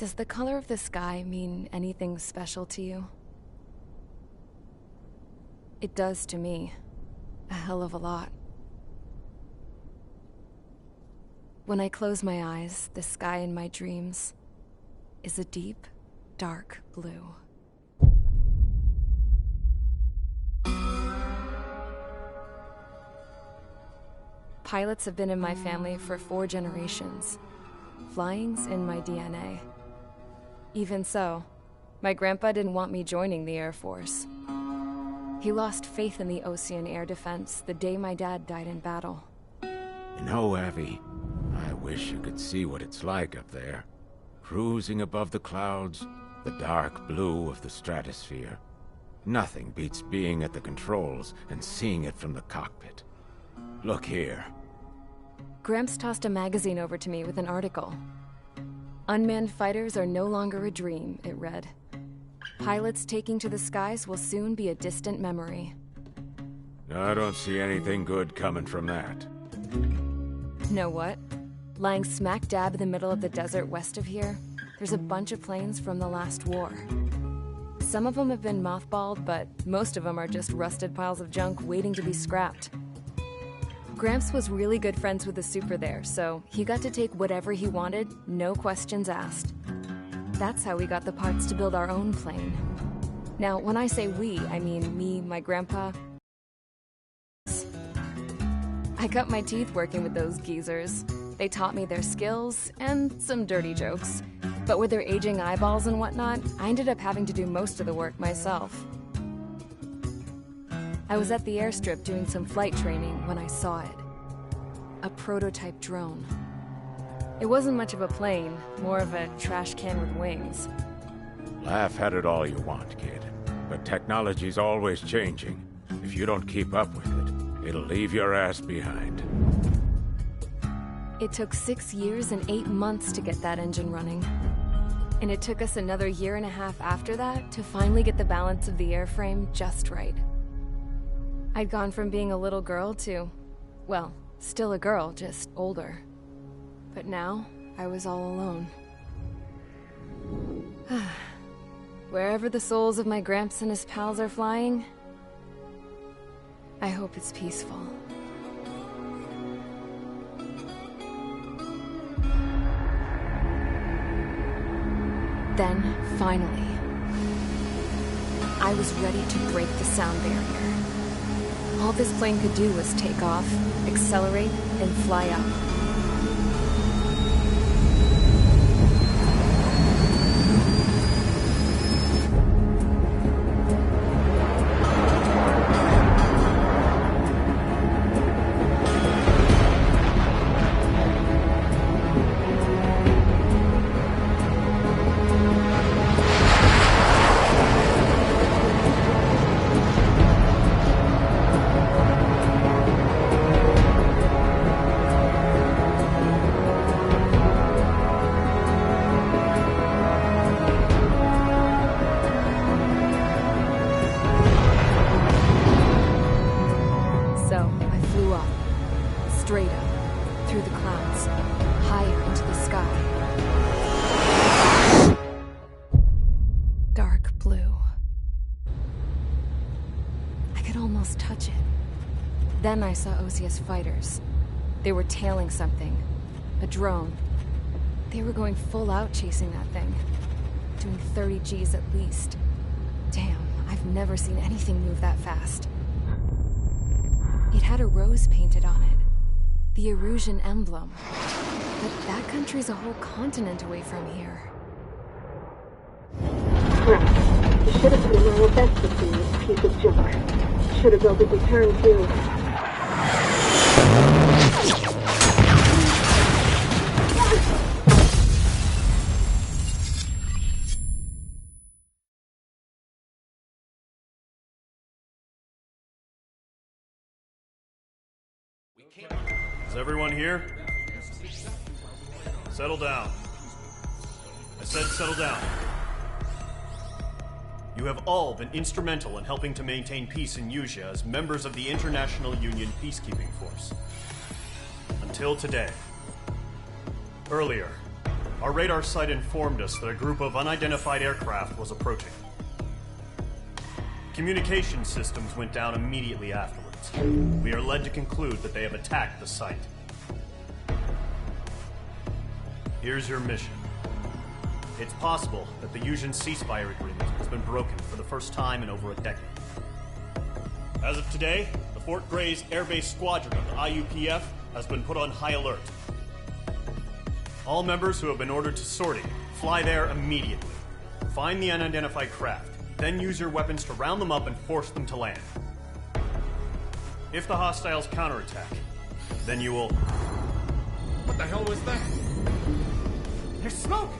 Does the color of the sky mean anything special to you? It does to me. A hell of a lot. When I close my eyes, the sky in my dreams is a deep, dark blue. Pilots have been in my family for 4 generations. Flying's in my DNA. Even so, my grandpa didn't want me joining the Air Force. He lost faith in the Ocean Air Defense the day my dad died in battle. You know, Abby, I wish you could see what it's like up there. Cruising above the clouds, the dark blue of the stratosphere. Nothing beats being at the controls and seeing it from the cockpit. Look here. Gramps tossed a magazine over to me with an article. Unmanned fighters are no longer a dream, it read. Pilots taking to the skies will soon be a distant memory. I don't see anything good coming from that. Know what? Lying smack dab in the middle of the desert west of here, there's a bunch of planes from the last war. Some of them have been mothballed, but most of them are just rusted piles of junk waiting to be scrapped. Gramps was really good friends with the super there, so he got to take whatever he wanted, no questions asked. That's how we got the parts to build our own plane. Now, when I say we, I mean me, my grandpa. I cut my teeth working with those geezers. They taught me their skills and some dirty jokes. But with their aging eyeballs and whatnot, I ended up having to do most of the work myself. I was at the airstrip doing some flight training when I saw it. A prototype drone. It wasn't much of a plane, more of a trash can with wings. Laugh at it all you want, kid. But technology's always changing. If you don't keep up with it, it'll leave your ass behind. It took 6 years and 8 months to get that engine running. And it took us another 1.5 years after that to finally get the balance of the airframe just right. I'd gone from being a little girl to, well, still a girl, just older. But now, I was all alone. Wherever the souls of my Gramps and his pals are flying, I hope it's peaceful. Then, finally, I was ready to break the sound barrier. All this plane could do was take off, accelerate, and fly up. Straight up, through the clouds, higher into the sky. Dark blue. I could almost touch it. Then I saw OCS fighters. They were tailing something. A drone. They were going full out chasing that thing. Doing 30 Gs at least. Damn, I've never seen anything move that fast. It had a rose painted on it. The Erusian emblem. But that country's a whole continent away from here. Crap. You should have been my investment in this piece of junk. Should have built a return too. Is everyone here? Settle down. I said settle down. You have all been instrumental in helping to maintain peace in Usea as members of the International Union Peacekeeping Force. Until today. Earlier, Our radar site informed us that a group of unidentified aircraft was approaching. Communication systems went down immediately afterwards. We are led to conclude that they have attacked the site. Here's your mission. It's possible that the Yuuzhan ceasefire agreement has been broken for the first time in over a decade. As of today, the Fort Grays Air Base Squadron of the IUPF has been put on high alert. All members who have been ordered to sortie, fly there immediately. Find the unidentified craft, then use your weapons to round them up and force them to land. If the hostiles counterattack, then you will... What the hell was that? There's smoke!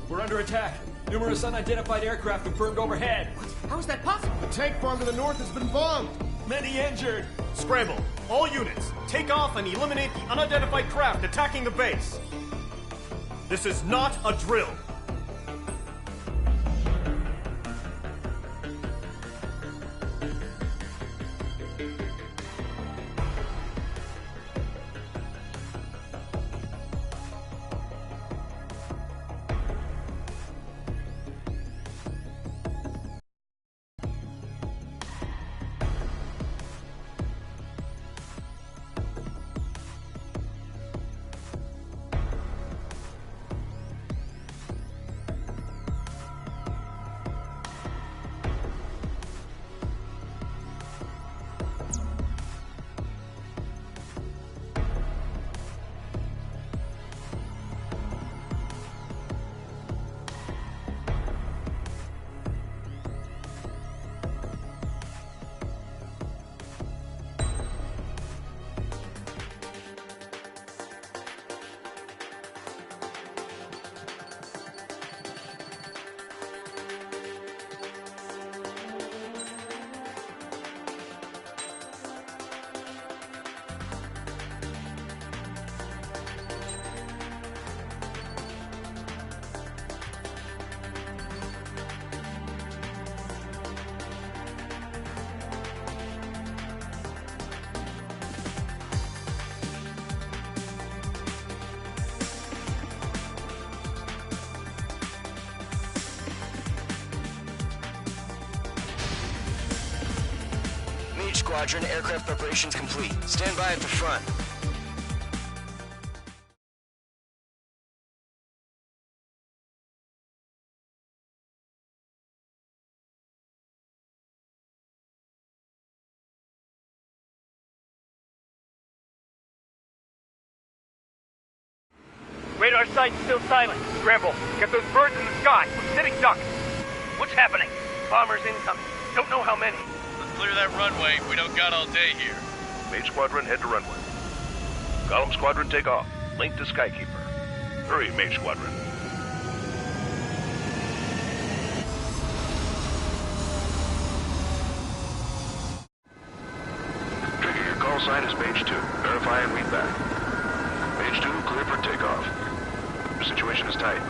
We're under attack. Numerous unidentified aircraft confirmed overhead. What? How is that possible? The tank farm to the north has been bombed. Many injured. Scramble! All units, take off and eliminate the unidentified craft attacking the base! This is not a drill! Squadron, aircraft preparations complete. Stand by at the front. Radar site's still silent. Scramble. Get those birds in the sky. We're sitting ducks. What's happening? Bombers incoming. Don't know how many. Clear that runway. We don't got all day here. Mage Squadron, head to runway. Column Squadron, take off. Link to Skykeeper. Hurry, Mage Squadron. Trigger, your call sign is Mage 2. Verify and read back. Mage 2, clear for takeoff. The situation is tight.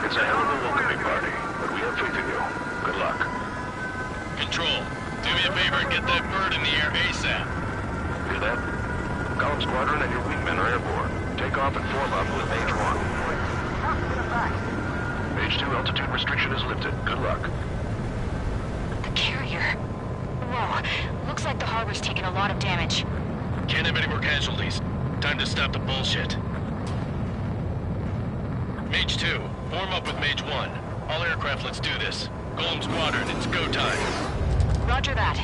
It's a hell of a welcoming party, but we have faith in you. Good luck. Control. Do me a favor and get that bird in the air ASAP. Hear that? Column Squadron and your wingmen are airborne. Take off and form up with Mage 1. Mage 2, altitude restriction is lifted. Good luck. The carrier. Whoa. Looks like the harbor's taken a lot of damage. Can't have any more casualties. Time to stop the bullshit. Mage 2, form up with Mage 1. All aircraft, let's do this. Column Squadron, it's go time. Roger that.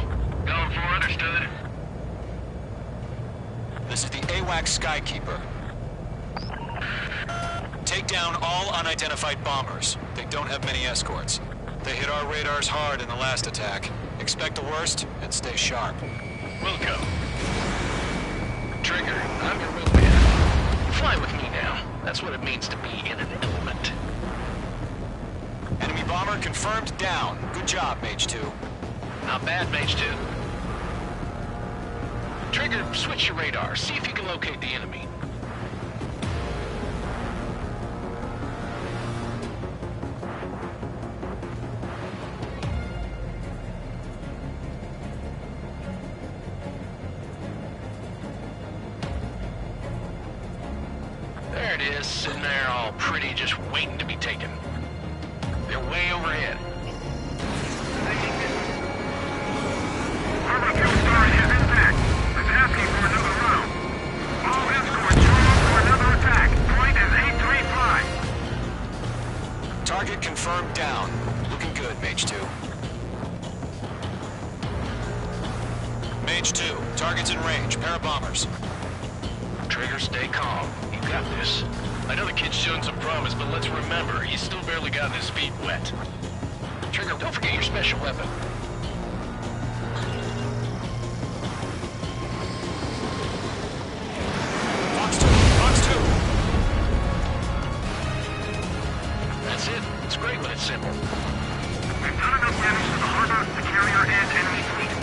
Going for understood. This is the AWAC Skykeeper. Take down all unidentified bombers. They don't have many escorts. They hit our radars hard in the last attack. Expect the worst and stay sharp. Will go. Trigger, I'm your wingman. Fly with me now. That's what it means to be in an element. Enemy bomber confirmed down. Good job, Mage 2. Not bad, Mage 2. Trigger, switch your radar. See if you can locate the enemy. There it Yeah, sitting there all pretty, just waiting to be taken. They're way overhead. Armor fuel storage is intact. It's asking for another round. All escorts show up for another attack. Point is 835. Target confirmed down. Looking good, Mage 2. Mage 2, target's in range. Pair of bombers. Trigger, stay calm. You got this. I know the kid's shown some promise, but let's remember, he's still barely gotten his feet wet. Trigger, don't forget your special weapon. Box 2, Box 2. That's it. It's great when it's simple. We've done enough damage to the harbor, the carrier, and enemy fleet.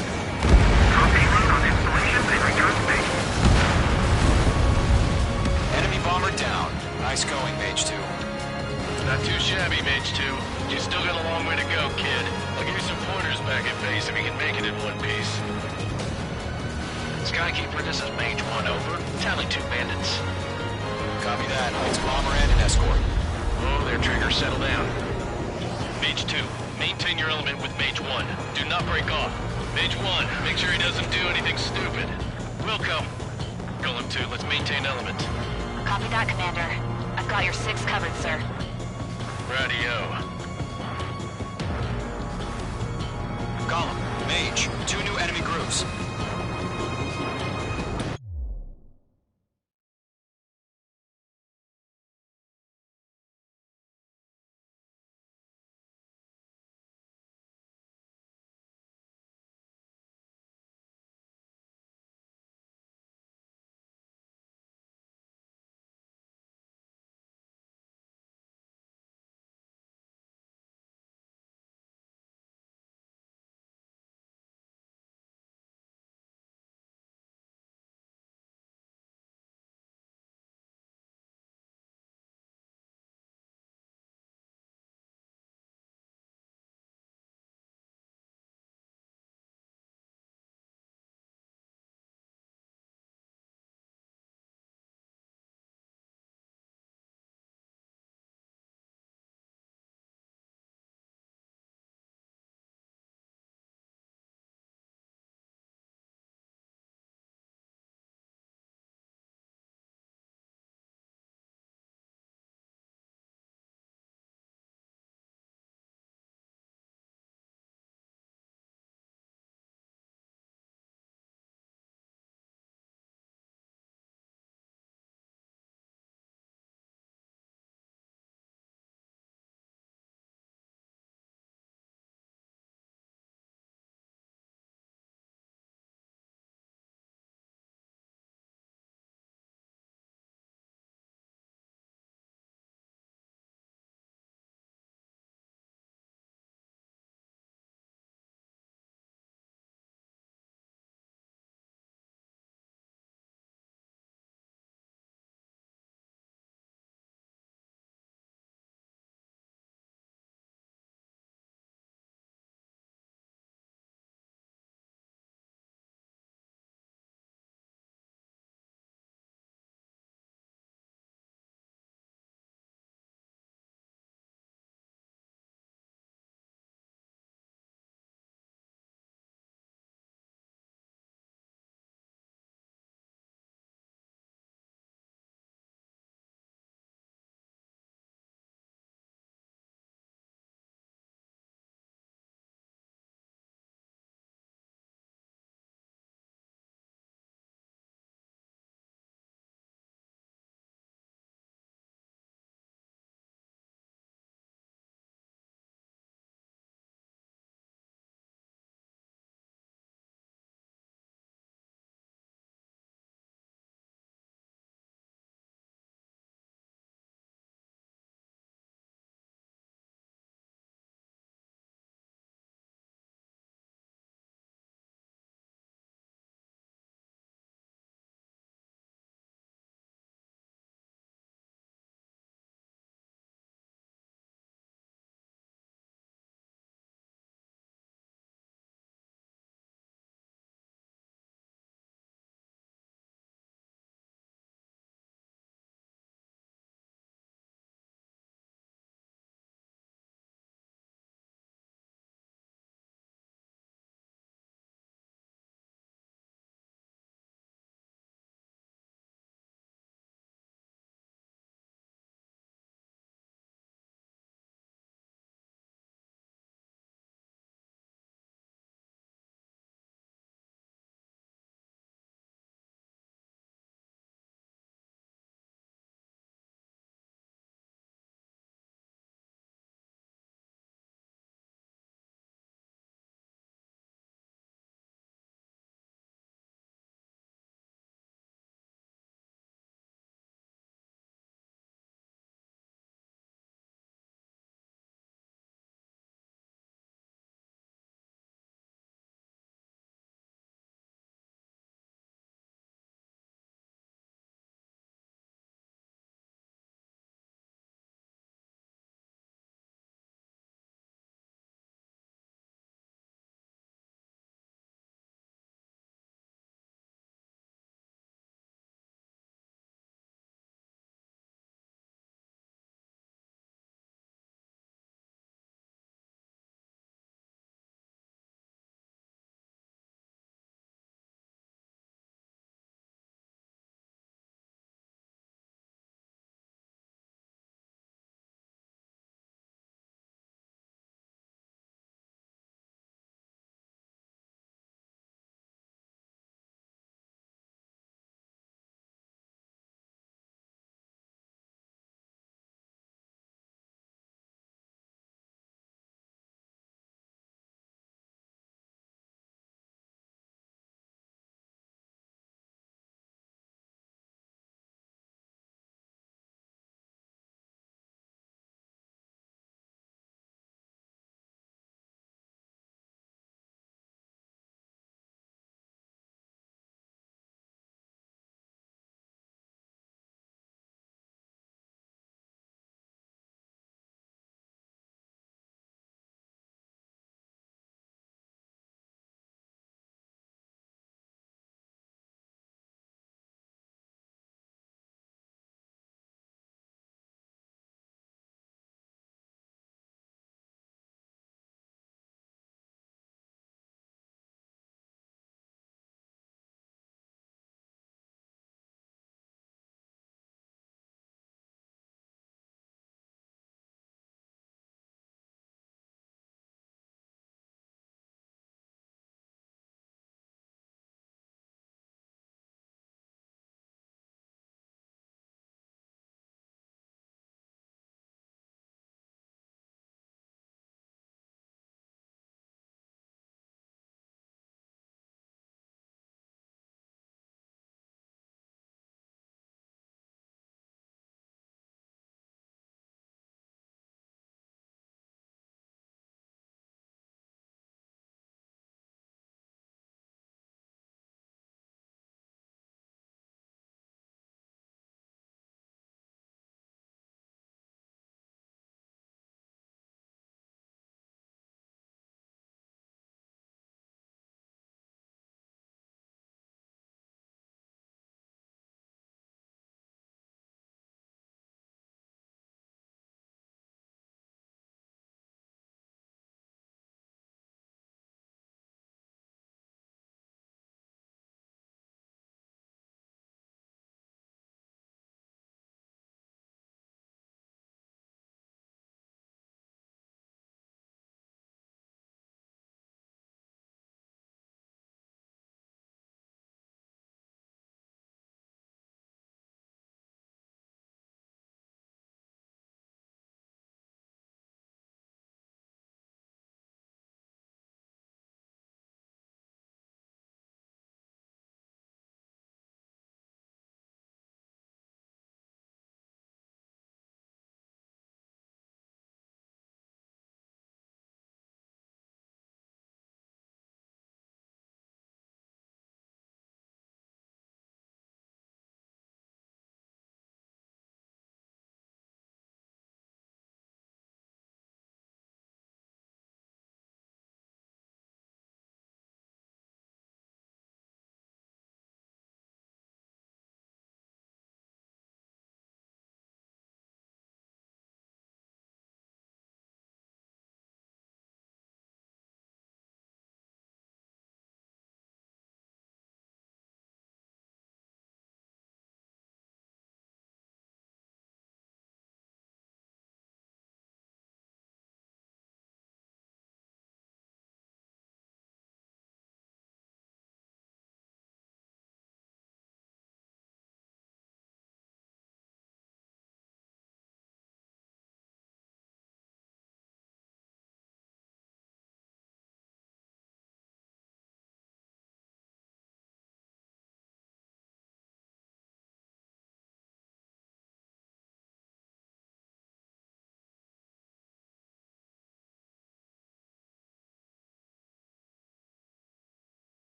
Copy route on installation and return to base. Enemy bomber down. Nice going, Mage 2. Not too shabby, Mage 2. You still got a long way to go, kid. I'll give you some pointers back at base if you can make it in one piece. Skykeeper, this is Mage 1, over. Tally 2 bandits. Copy that. It's bomber and an escort. Oh, their trigger, settle down. Mage 2, maintain your element with Mage 1. Do not break off. Mage 1, make sure he doesn't do anything stupid. Wilco. Golem 2, let's maintain element. Copy that, Commander. I've got your 6 covered, sir. Radio. Golem, Mage, 2 new enemy groups.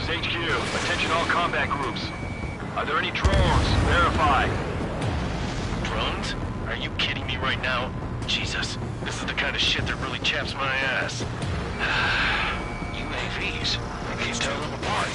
is HQ. Attention all combat groups. Are there any drones? Verify. Drones? Are you kidding me right now? Jesus, this is the kind of shit that really chaps my ass. UAVs? I can't tell them apart.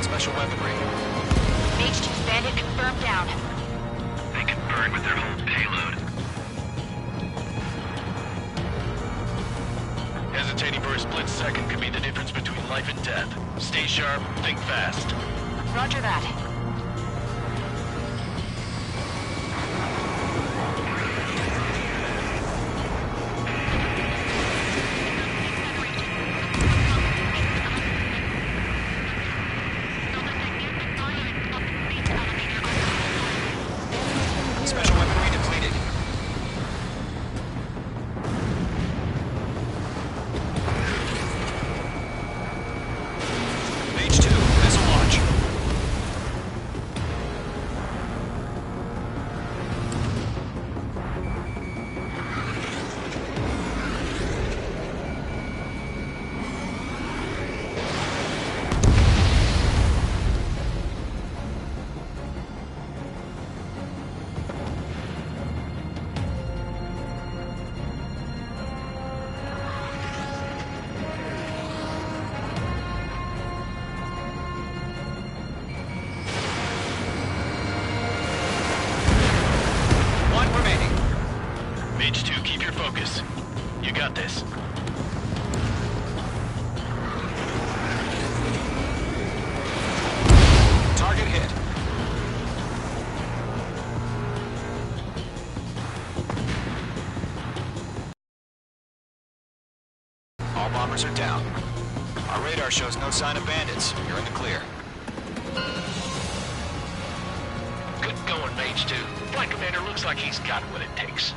Special weaponry. Mage 2's bandit confirmed down. They can burn with their whole payload. Hesitating for a split second could be the difference between life and death. Stay sharp, think fast. Roger that. Special weaponry depleted. Mage 2, missile launch. Mage 2, keep your focus. You got this. Target hit. All bombers are down. Our radar shows no sign of bandits. You're in the clear. Good going, Mage 2. Flight Commander looks like he's got what it takes.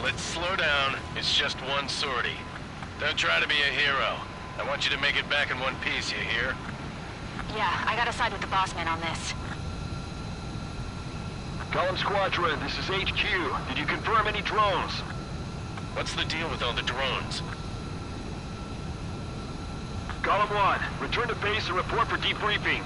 Let's slow down. It's just one sortie. Don't try to be a hero. I want you to make it back in one piece, you hear? Yeah, I gotta side with the boss man on this. Column Squadron, this is HQ. Did you confirm any drones? What's the deal with all the drones? Column 1, return to base and report for debriefing.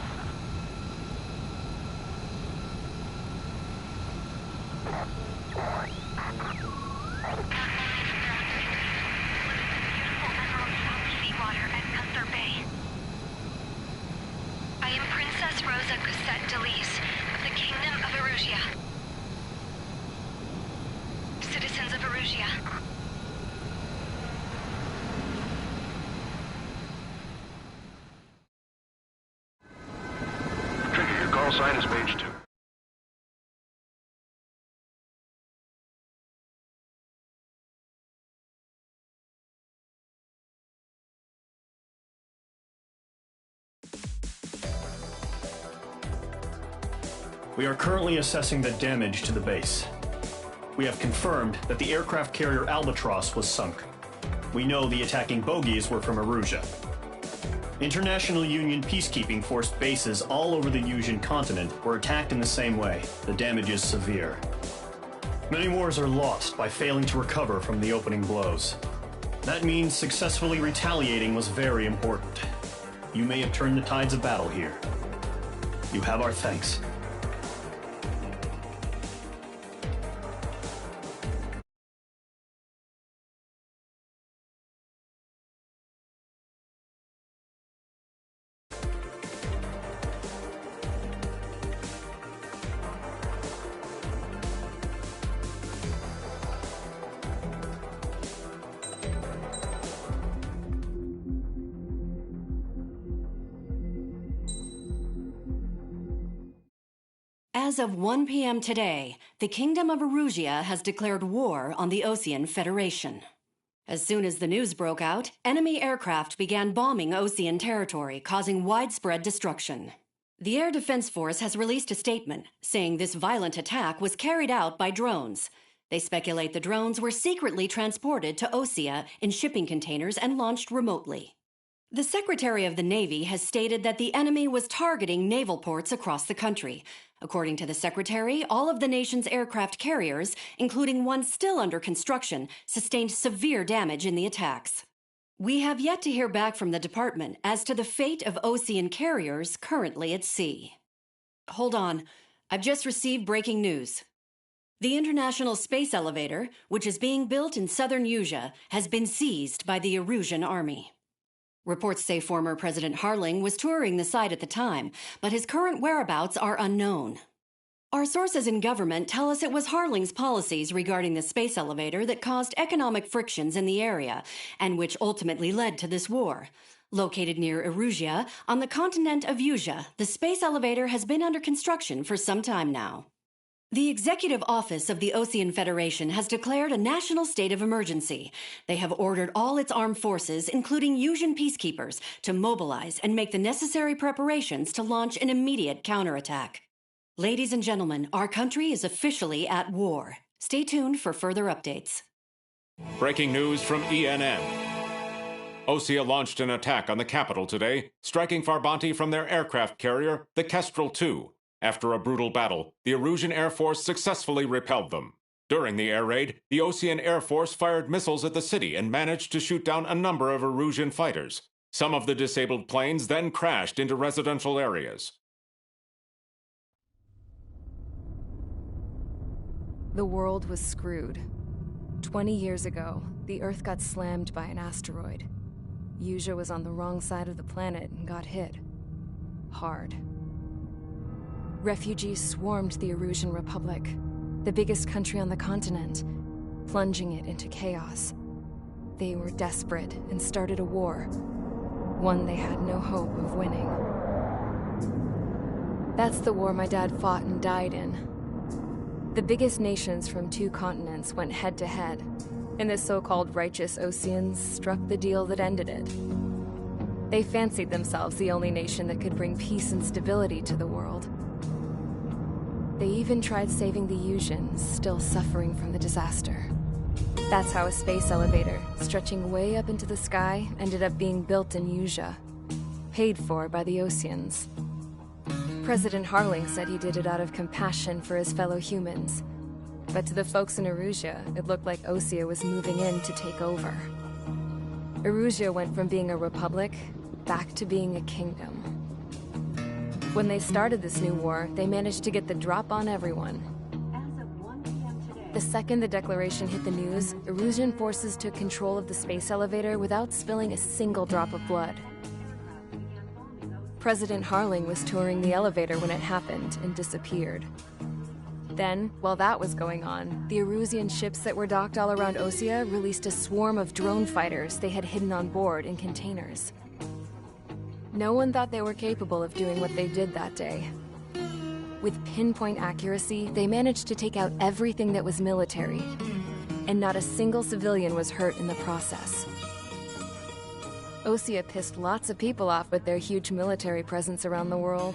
I am Princess Rosa Cosette Delise of the Kingdom of Erusia. Citizens of Erusia. Trigger, your call sign is Mage 2. We are currently assessing the damage to the base. We have confirmed that the aircraft carrier Albatross was sunk. We know the attacking bogies were from Erusia. International Union peacekeeping force bases all over the Yusian continent were attacked in the same way. The damage is severe. Many wars are lost by failing to recover from the opening blows. That means successfully retaliating was very important. You may have turned the tides of battle here. You have our thanks. As of 1 p.m. today, the Kingdom of Erusia has declared war on the Osean Federation. As soon as the news broke out, enemy aircraft began bombing Osean territory, causing widespread destruction. The Air Defense Force has released a statement saying this violent attack was carried out by drones. They speculate the drones were secretly transported to Osea in shipping containers and launched remotely. The Secretary of the Navy has stated that the enemy was targeting naval ports across the country. According to the Secretary, all of the nation's aircraft carriers, including one still under construction, sustained severe damage in the attacks. We have yet to hear back from the department as to the fate of Osean carriers currently at sea. Hold on, I've just received breaking news. The International Space Elevator, which is being built in southern Yusia, has been seized by the Erusian army. Reports say former President Harling was touring the site at the time, but his current whereabouts are unknown. Our sources in government tell us it was Harling's policies regarding the space elevator that caused economic frictions in the area, and which ultimately led to this war. Located near Erusia, on the continent of Yusia, the space elevator has been under construction for some time now. The Executive Office of the Osean Federation has declared a national state of emergency. They have ordered all its armed forces, including Yusian peacekeepers, to mobilize and make the necessary preparations to launch an immediate counterattack. Ladies and gentlemen, our country is officially at war. Stay tuned for further updates. Breaking news from ENM. Osea launched an attack on the capital today, striking Farbanti from their aircraft carrier, the Kestrel II. After a brutal battle, the Erusian Air Force successfully repelled them. During the air raid, the Osean Air Force fired missiles at the city and managed to shoot down a number of Erusian fighters. Some of the disabled planes then crashed into residential areas. The world was screwed. 20 years ago, the Earth got slammed by an asteroid. Yusia was on the wrong side of the planet and got hit. Hard. Refugees swarmed the Erusian Republic, the biggest country on the continent, plunging it into chaos. They were desperate and started a war, one they had no hope of winning. That's the war my dad fought and died in. The biggest nations from 2 continents went head-to-head, and the so-called righteous Oseans struck the deal that ended it. They fancied themselves the only nation that could bring peace and stability to the world. They even tried saving the Yusians, still suffering from the disaster. That's how a space elevator, stretching way up into the sky, ended up being built in Yusia, paid for by the Oseans. President Harling said he did it out of compassion for his fellow humans. But to the folks in Erusia, it looked like Osea was moving in to take over. Erusia went from being a republic back to being a kingdom. When they started this new war, they managed to get the drop on everyone. The second the declaration hit the news, Erusian forces took control of the space elevator without spilling a single drop of blood. President Harling was touring the elevator when it happened and disappeared. Then, while that was going on, the Erusian ships that were docked all around Osea released a swarm of drone fighters they had hidden on board in containers. No one thought they were capable of doing what they did that day. With pinpoint accuracy, they managed to take out everything that was military, and not a single civilian was hurt in the process. Osea pissed lots of people off with their huge military presence around the world.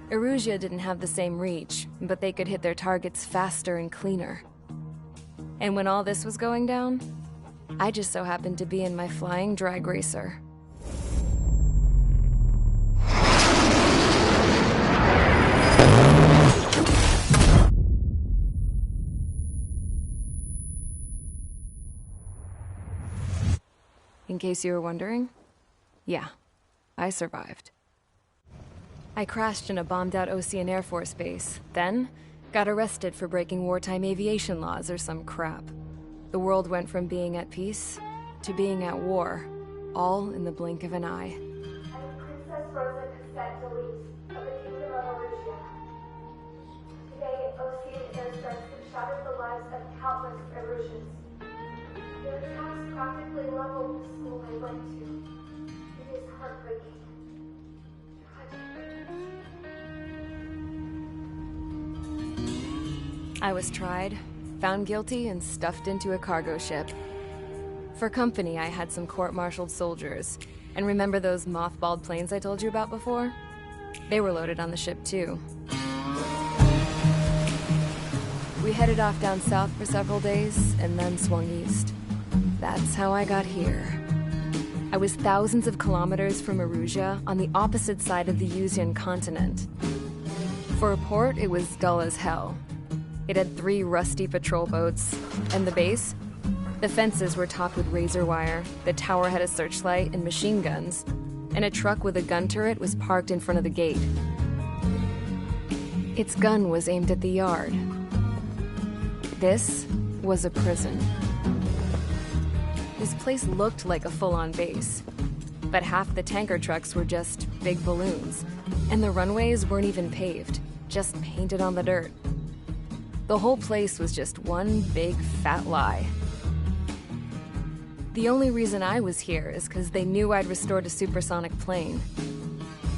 Erusia didn't have the same reach, but they could hit their targets faster and cleaner. And when all this was going down, I just so happened to be in my flying drag racer. in case you were wondering. Yeah, I survived. I crashed in a bombed-out Ocean Air Force base, then got arrested for breaking wartime aviation laws or some crap. The world went from being at peace to being at war, all in the blink of an eye. I am Princess Rosa Cassette Delise of the Kingdom of Arusha. Today, Ocean airstrikes have shattered the lives of countless Arusians. Their attacks practically leveled the school I went to. It is heartbreaking. I was tried, found guilty, and stuffed into a cargo ship. For company, I had some court-martialed soldiers. And remember those mothballed planes I told you about before? They were loaded on the ship, too. We headed off down south for several days, and then swung east. That's how I got here. I was thousands of kilometers from Arusia, on the opposite side of the Yuzian continent. For a port, it was dull as hell. It had 3 rusty patrol boats, and the base? The fences were topped with razor wire, the tower had a searchlight and machine guns, and a truck with a gun turret was parked in front of the gate. Its gun was aimed at the yard. This was a prison. This place looked like a full-on base, but half the tanker trucks were just big balloons, and the runways weren't even paved, just painted on the dirt. The whole place was just one big fat lie. The only reason I was here is because they knew I'd restored a supersonic plane.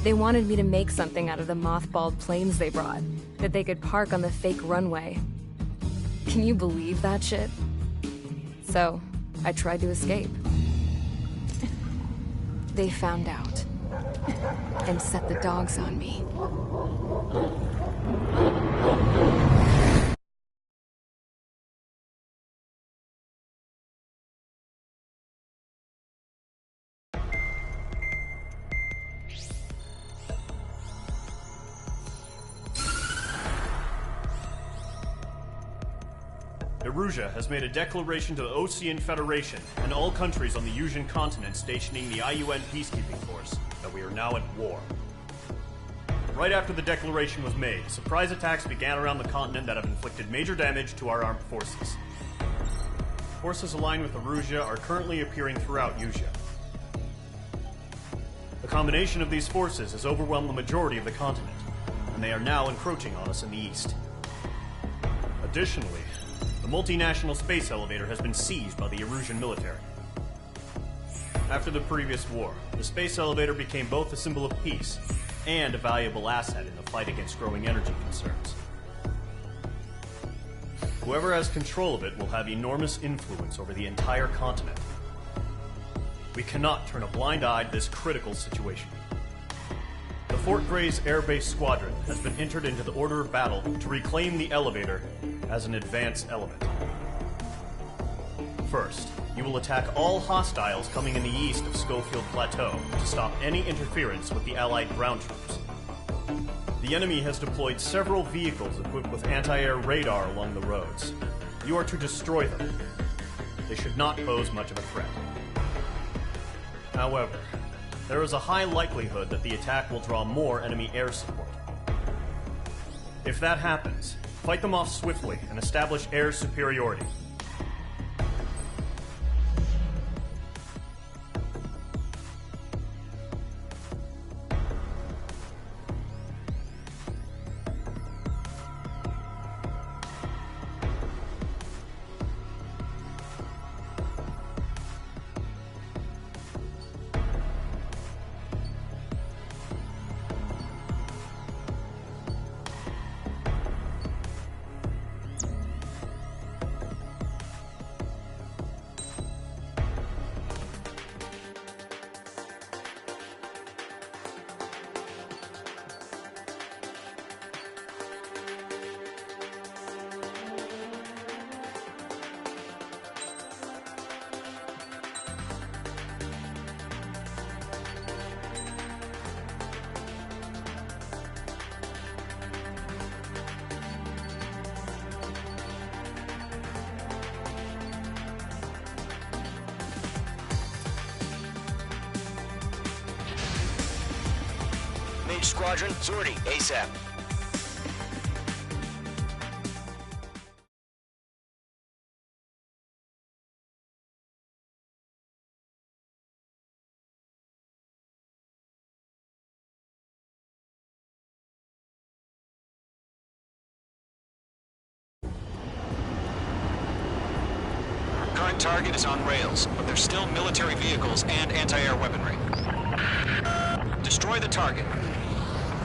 They wanted me to make something out of the mothballed planes they brought, that they could park on the fake runway. Can you believe that shit? So, I tried to escape. They found out, and set the dogs on me. Arusia has made a declaration to the Ocean Federation and all countries on the Yuzian continent stationing the IUN peacekeeping force that we are now at war. Right after the declaration was made, surprise attacks began around the continent that have inflicted major damage to our armed forces. Forces aligned with Arusia are currently appearing throughout Yusia. The combination of these forces has overwhelmed the majority of the continent, and they are now encroaching on us in the east. Additionally, the multinational space elevator has been seized by the Arusian military. After the previous war, the space elevator became both a symbol of peace and a valuable asset in the fight against growing energy concerns. Whoever has control of it will have enormous influence over the entire continent. We cannot turn a blind eye to this critical situation. The Fort Gray's Air Base Squadron has been entered into the order of battle to reclaim the elevator as an advance element. First, you will attack all hostiles coming in the east of Schofield Plateau to stop any interference with the Allied ground troops. The enemy has deployed several vehicles equipped with anti-air radar along the roads. You are to destroy them. They should not pose much of a threat. However, there is a high likelihood that the attack will draw more enemy air support. If that happens, fight them off swiftly and establish air superiority. Engage squadron. Sortie, ASAP. Current target is on rails, but there's still military vehicles and anti-air weaponry. Destroy the target.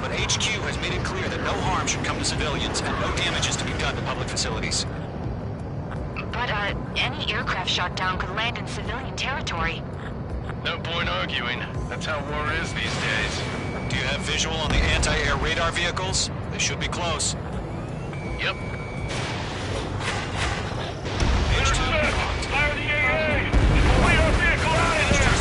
But HQ has made it clear that no harm should come to civilians and no damage is to be done to public facilities. But, any aircraft shot down could land in civilian territory. No point arguing. That's how war is these days. Do you have visual on the anti-air radar vehicles? They should be close. Yep. Fire the AA! The radar vehicle out of there!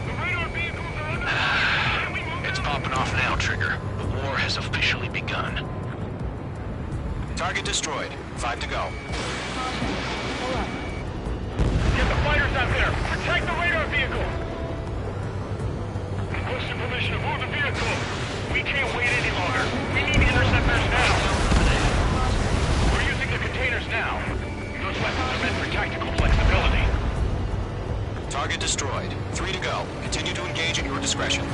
The radar vehicles are under... It's popping off now, Trigger. The war has officially begun. Target destroyed. 5 to go. Get the fighters out there! Protect the radar vehicle! Requesting permission to move the vehicle! We can't wait any longer! We need interceptors now! We're using the containers now! Those weapons are meant for tactical flexibility. Target destroyed. 3 to go. Continue to engage at your discretion.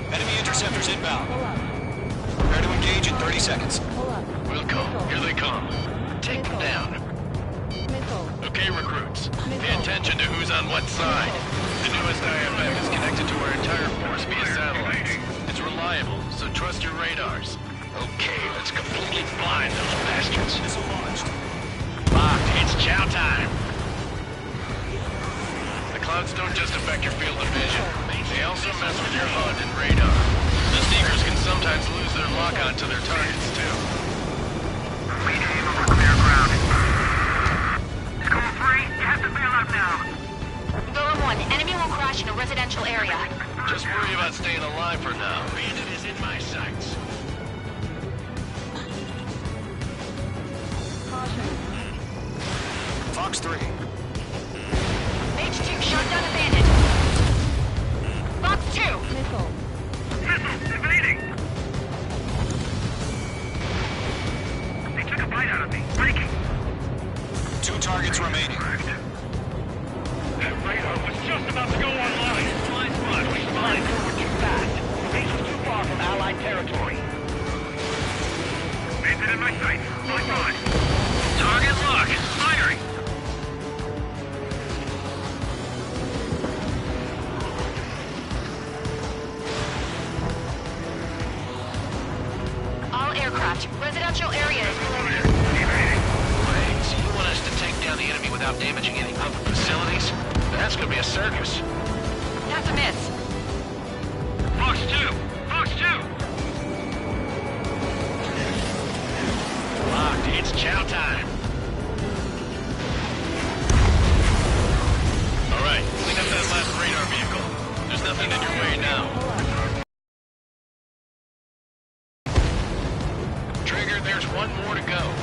Enemy interceptors inbound. Prepare to engage in 30 seconds. Wilco, here they come. Take them down. Okay, recruits. Pay attention to who's on what side. The newest IFM is connected to our entire force via satellite. It's reliable, so trust your radars. Okay, let's completely blind those bastards. Locked, it's chow time. The clouds don't just affect your field of vision. They also mess with your HUD and radar. The sneakers can sometimes lose their lock-on to their targets, too. We aim over clear ground. School 3, have to bail out now. Golem 1, enemy will crash in a residential area. Just worry about staying alive for now. Bandit is in my sights. Fox 3. H2 shot down a bandit. Fox 2. Missile evading. They took a bite out of me. Breaking. 2 targets remaining. That radar was just about to go online. Blind spot, respond forward too fast. Base is too far from Allied territory. Bandit in my sights. Lock on. Target locked. Firing. All aircraft. Residential area is perimeter. Wait, so you want us to take down the enemy without damaging any public facilities? That's gonna be a circus. That's a miss. Fox 2. Fox 2. Locked, it's chow time. All right, clean up that last radar vehicle. There's nothing in your way now. Trigger, there's one more to go.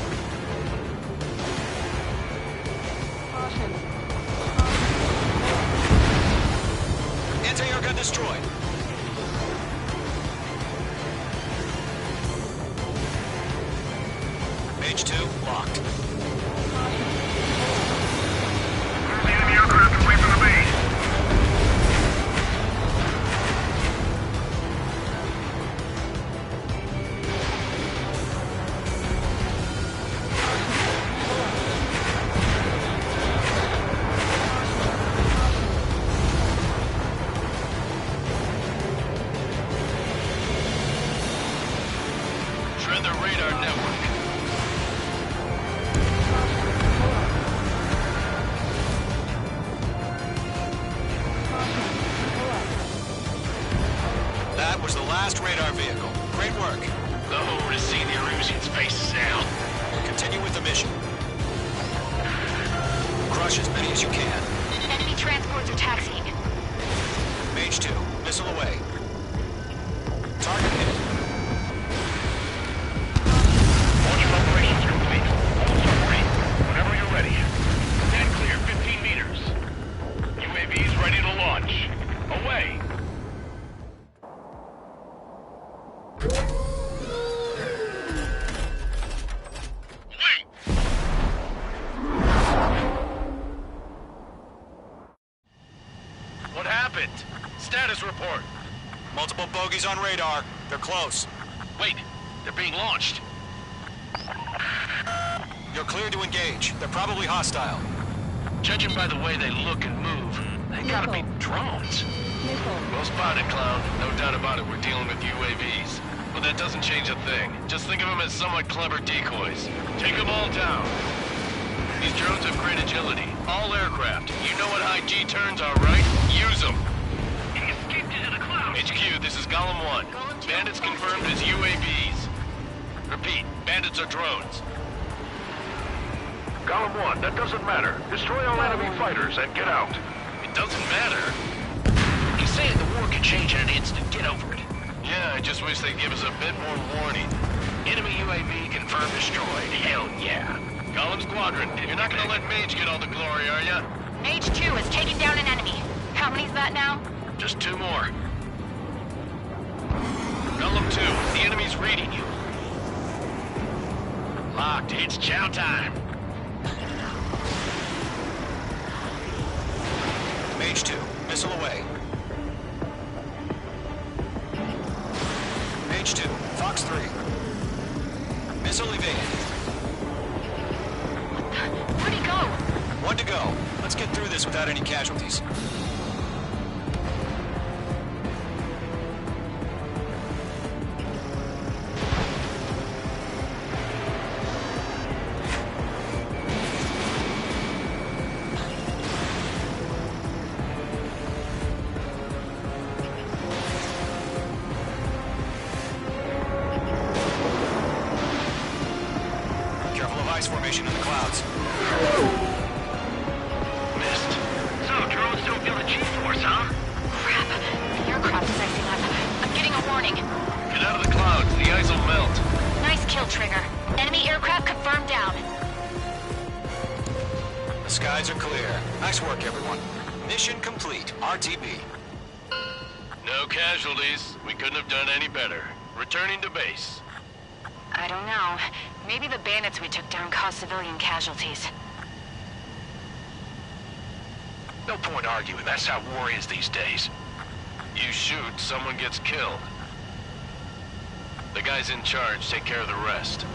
Anti-air gun destroyed. Mage 2 locked. The enemy aircraft away from the base. Shred the radar network. hit. Status report. Multiple bogeys on radar. They're close. Wait, they're being launched. You're cleared to engage. They're probably hostile. Judging by the way they look and move, they gotta be drones. Well spotted, Clown. No doubt about it, we're dealing with UAVs. But that doesn't change a thing. Just think of them as somewhat clever decoys. Take them all down. These drones have great agility. All aircraft. You know what high G turns are, right? Use them. He escaped into the clouds. HQ, this is Golem 1. Bandits confirmed as UAVs. Repeat, bandits are drones. Golem 1, that doesn't matter. Destroy all enemy fighters and get out. It doesn't matter. You're saying the war could change in an instant. Get over it. Yeah, I just wish they'd give us a bit more warning. Enemy UAV confirmed destroyed. Hell yeah. Golem Squadron, you're not gonna let Mage get all the glory, are ya? Mage 2 has taken down an enemy. How many's that now? Just 2 more. Golem 2, the enemy's reading you. Locked. It's chow time. Mage 2, missile away. Mage 2, Fox 3. Missile evaded. Where'd he go? 1 to go. Let's get through this without any casualties. Ice formation in the clouds. Missed. So, drones don't feel the G-force, huh? Crap. The aircraft is icing up. I'm getting a warning. Get out of the clouds, the ice will melt. Nice kill, Trigger. Enemy aircraft confirmed down. The skies are clear. Nice work, everyone. Mission complete. RTB. No casualties. We couldn't have done any better. Returning to base. I don't know. Maybe the bandits we took down caused civilian casualties. No point arguing. That's how war is these days. You shoot, someone gets killed. The guys in charge take care of the rest.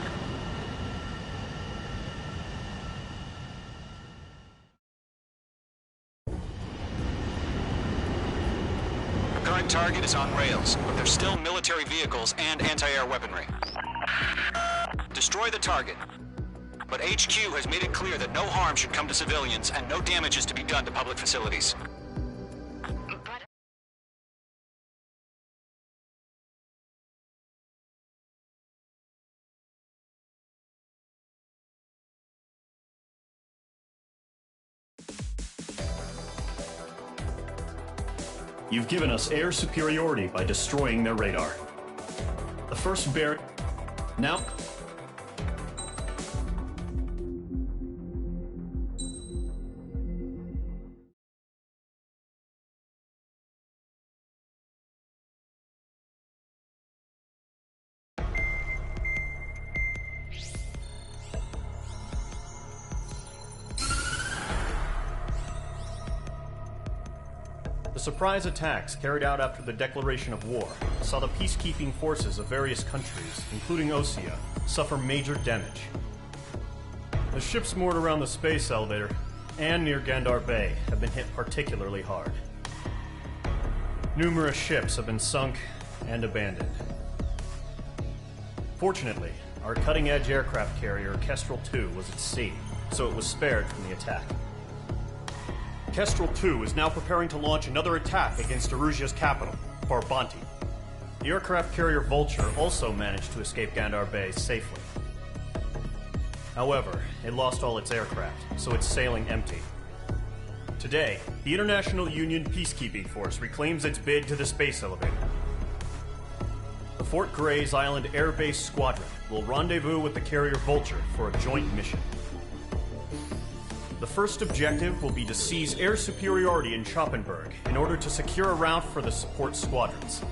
The current target is on rails, but there's still military vehicles and anti-air weaponry. Destroy the target. But HQ has made it clear that no harm should come to civilians and no damage is to be done to public facilities. You've given us air superiority by destroying their radar. The first bear... Now... The surprise attacks carried out after the declaration of war saw the peacekeeping forces of various countries, including Osea, suffer major damage. The ships moored around the space elevator and near Gandar Bay have been hit particularly hard. Numerous ships have been sunk and abandoned. Fortunately, our cutting-edge aircraft carrier Kestrel 2 was at sea, so it was spared from the attack. Kestrel 2 is now preparing to launch another attack against Erusia's capital, Farbanti. The aircraft carrier Vulture also managed to escape Gandar Bay safely. However, it lost all its aircraft, so it's sailing empty. Today, the International Union Peacekeeping Force reclaims its bid to the space elevator. The Fort Gray's Island Air Base Squadron will rendezvous with the carrier Vulture for a joint mission. The first objective will be to seize air superiority in Schoppenberg in order to secure a route for the support squadrons.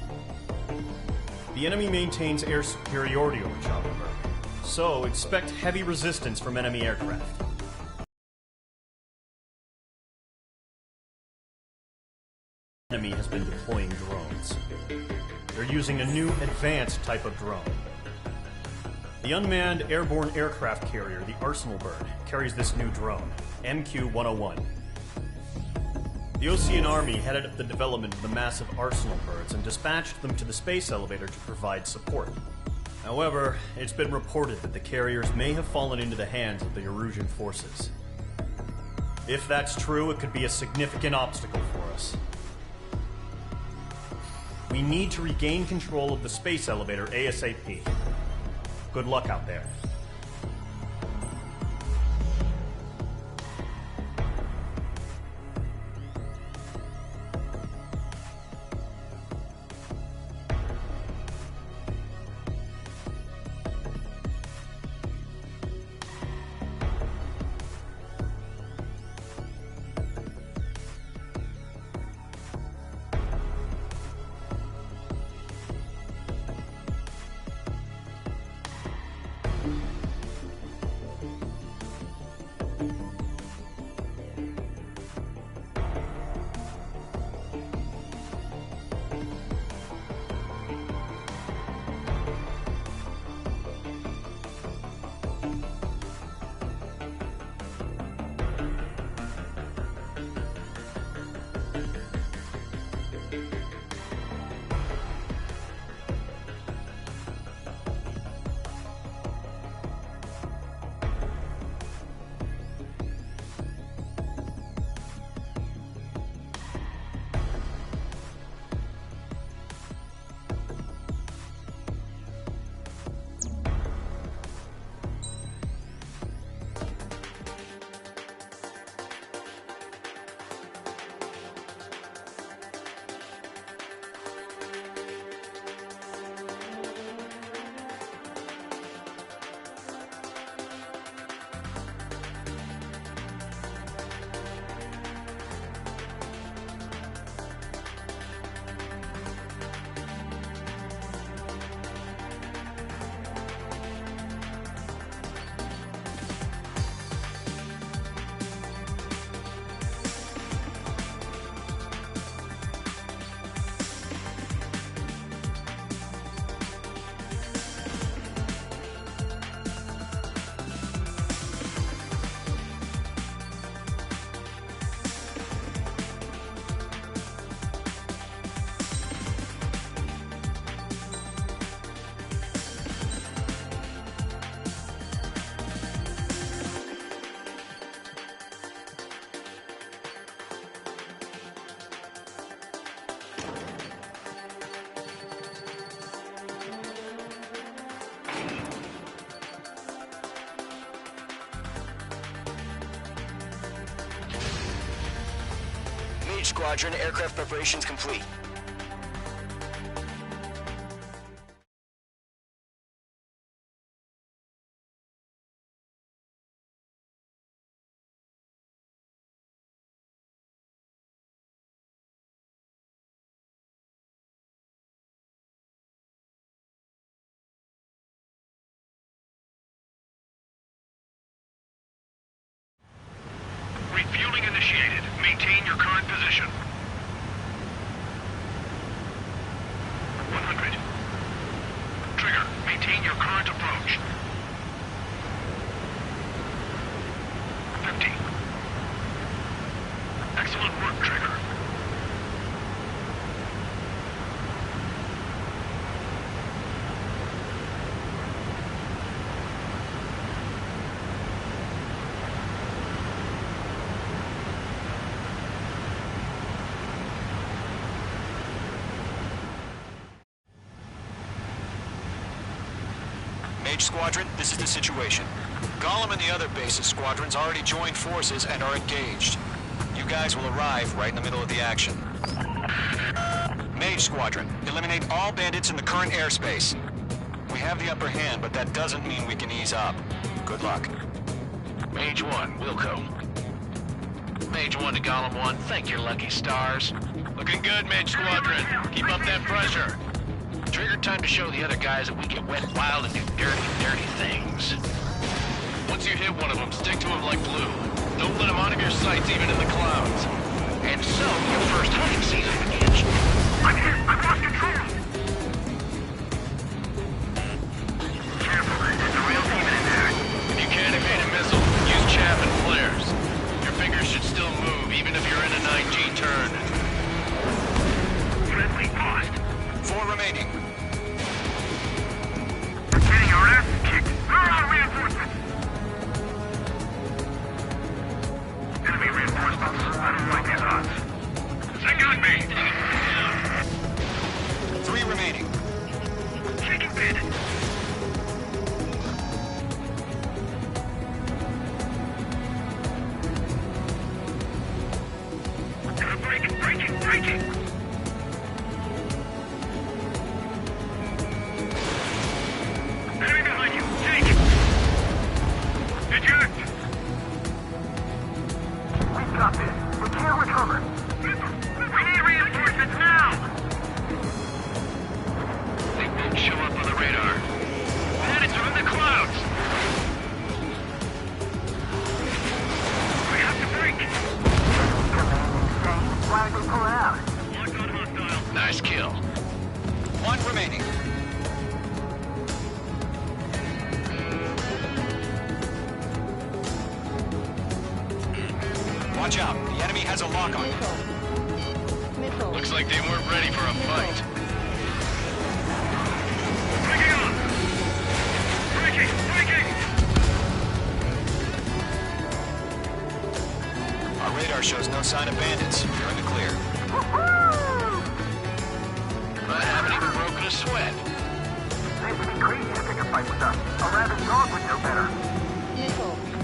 The enemy maintains air superiority over Schoppenberg, so expect heavy resistance from enemy aircraft. enemy has been deploying drones. They're using a new advanced type of drone. The unmanned airborne aircraft carrier, the Arsenal Bird, carries this new drone, MQ-101. The Osean Army headed up the development of the massive Arsenal Birds and dispatched them to the space elevator to provide support. However, it's been reported that the carriers may have fallen into the hands of the Erusian forces. If that's true, it could be a significant obstacle for us. We need to regain control of the space elevator ASAP. Good luck out there. Squadron, aircraft preparations complete. Refueling initiated. Maintain your current position. 100. Trigger, maintain your current approach. 50. Excellent work, Trigger. Mage Squadron, this is the situation. Gollum and the other base's squadrons already joined forces and are engaged. You guys will arrive right in the middle of the action. Mage Squadron, eliminate all bandits in the current airspace. We have the upper hand, but that doesn't mean we can ease up. Good luck. Mage 1, Wilco. Mage 1 to Gollum 1, thank your lucky stars. Looking good, Mage Squadron. Keep up that pressure. Trigger time to show the other guys that we get wet wild and do dirty, dirty things. Once you hit one of them, stick to him like glue. Don't let him out of your sights even in the clouds. And so, your first hunting season begins. I'm hit! I've lost control! Careful, there's a real demon in there. If you can't evade a missile, use chaff and flares. Your fingers should still move, even if you're in a 9G turn. Friendly paused. 4 remaining. We're getting our asses kicked. Where are our reinforcements? Enemy reinforcements. I don't like these odds. Sing on me! 3 remaining. Taking bandit. Breaking! Enemy behind you! Take! Eject! We've got this. We can't recover. We need reinforcements now! They won't show up on the radar. Bandits are in the clouds! We have to break! Why did they pull it out? Locked on hostile. Nice kill. 1 remaining. Watch out. The enemy has a lock on you. Looks like they weren't ready for a fight. Breaking on! Breaking! Our radar shows no sign of bandits. You're in the clear. I haven't even broken a sweat. They would be crazy to pick a fight with us. A rabid dog would know better.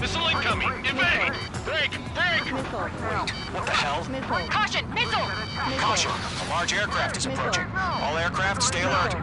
Missile incoming! Evade! Break! What the hell? Caution! Missile! Caution! A large aircraft is approaching. All aircraft, stay alert.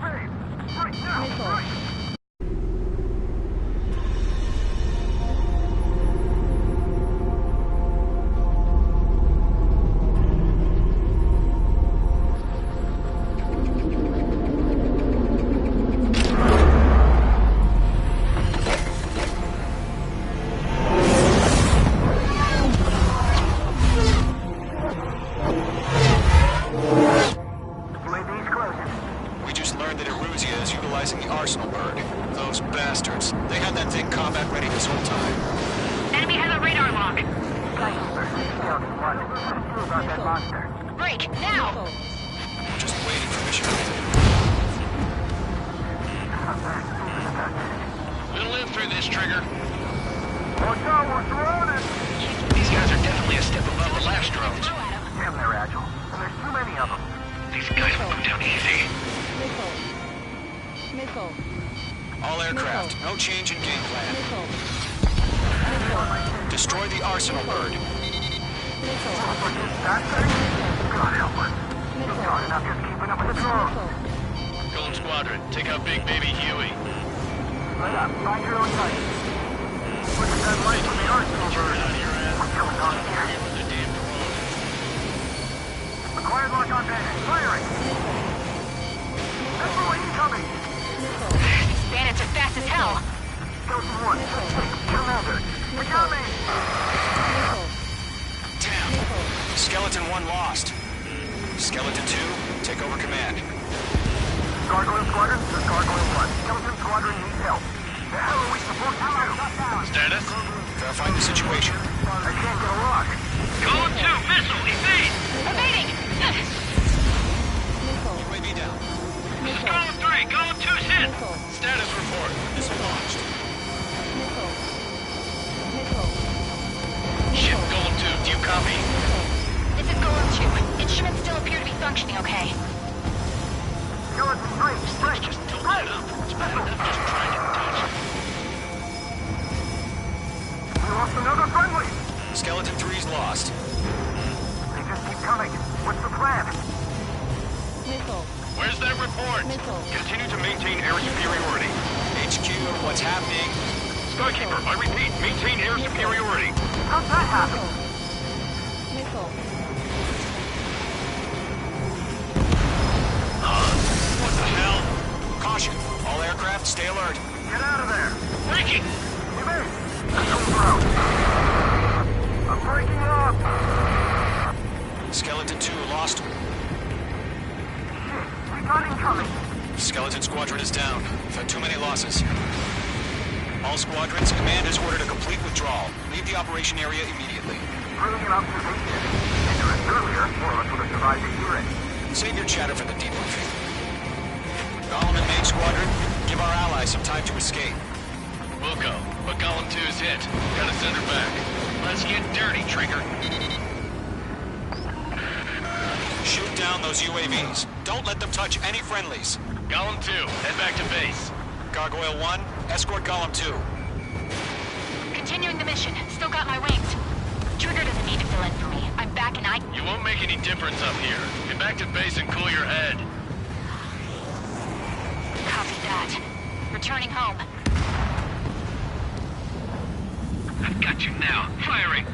Break, now! We're just waiting for mission. We'll live through this, Trigger. Watch out, we're surrounded! These guys are definitely a step above the last drones. Damn, they're agile. And there's too many of them. These guys will go down easy. All aircraft, no change in game plan. Destroy the arsenal bird. God help us. Not enough just keeping up with the drones. Golden Squadron, take out Big Baby Huey. Let up, find your own sight. Look at that light from the arsenal bird. What's going on here? The damn drone. Acquired lock on bandit. Firing! Missile incoming! These bandits are fast as hell! Skeleton 1, Commander, we got me! Damn. Skeleton 1 lost. Skeleton 2, take over command. Gargoyle Squadron, this is Gargoyle 1. Skeleton Squadron needs help. The hell are we supposed to do? Status? Verifying the situation. I can't get a lock. Column 2, missile, evade! Evading! UAV down. This is column 3, column 2's hit! Status report. Missile launched. Ship Golem 2, do you copy? This is Golem 2. Instruments still appear to be functioning okay. Skeleton 3, break! Just don't let up. It's bad enough just trying to touch. We lost another friendly! Skeleton 3's lost. They just keep coming. What's the plan? Where's that report? Continue to maintain air superiority. HQ, what's happening? Skykeeper, I repeat, maintain air superiority. How'd that happen? What the hell? Caution. All aircraft, stay alert. Get out of there! Breaking! Evade! I'm breaking up! Command has ordered a complete withdrawal. Leave the operation area immediately. Brilliant observation. Ignorant earlier, more of us would have survived to hear it. Save your chatter for the debriefing. Golem and Mage Squadron, give our allies some time to escape. We'll go, but Golem 2's hit. Gotta send her back. Let's get dirty, Trigger. Shoot down those UAVs. Don't let them touch any friendlies. Golem 2, head back to base. Gargoyle 1, escort Golem 2. Continuing the mission. Still got my wings. Trigger doesn't need to fill in for me. I'm back and I... You won't make any difference up here. Get back to base and cool your head. Copy that. Returning home. I've got you now. Firing.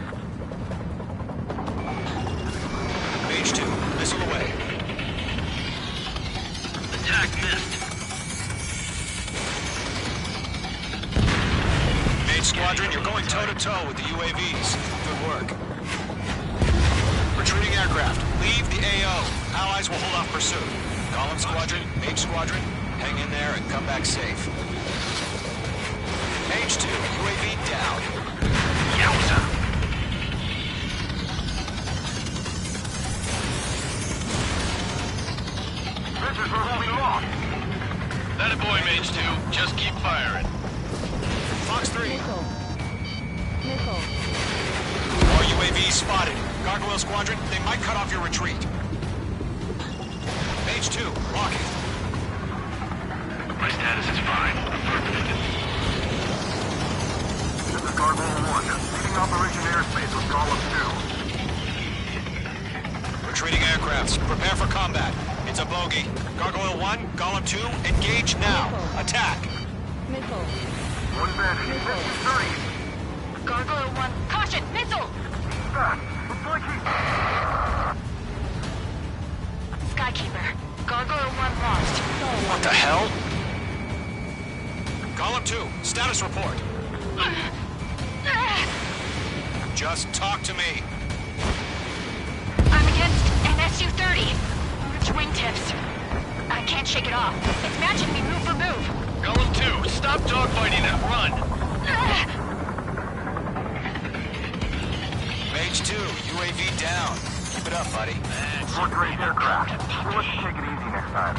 Mage 2, missile away. Attack missed. Mage Squadron, you're going toe-to-toe with the UAVs. Good work. Retreating aircraft, leave the AO. Allies will hold off pursuit. Golem Squadron, Mage Squadron, hang in there and come back safe. Mage 2, UAV down. Yowza. This is where we lost. That a boy, Mage 2. Just keep firing. Fox 3. Nickel. More UAVs spotted. Gargoyle Squadron, they might cut off your retreat. Mage 2, locking. My status is fine. This is Gargoyle 1, leaving Operation Airspace with Golem 2. Retreating aircrafts, prepare for combat. It's a bogey. Gargoyle 1, Golem 2, engage now. Attack. Nickel. One Banshee, 30. Gargoyle 1, caution! Missile! Fast. Looks like he... Skykeeper. Gargoyle 1 lost. What the hell? Golem 2, status report. Just talk to me. I'm against an Su-30. Which wingtips? I can't shake it off. It's matching me move for move. Golem 2, stop dogfighting and run. Mage 2, UAV down. Keep it up, buddy. Short-range aircraft. We'll let you take it easy next time.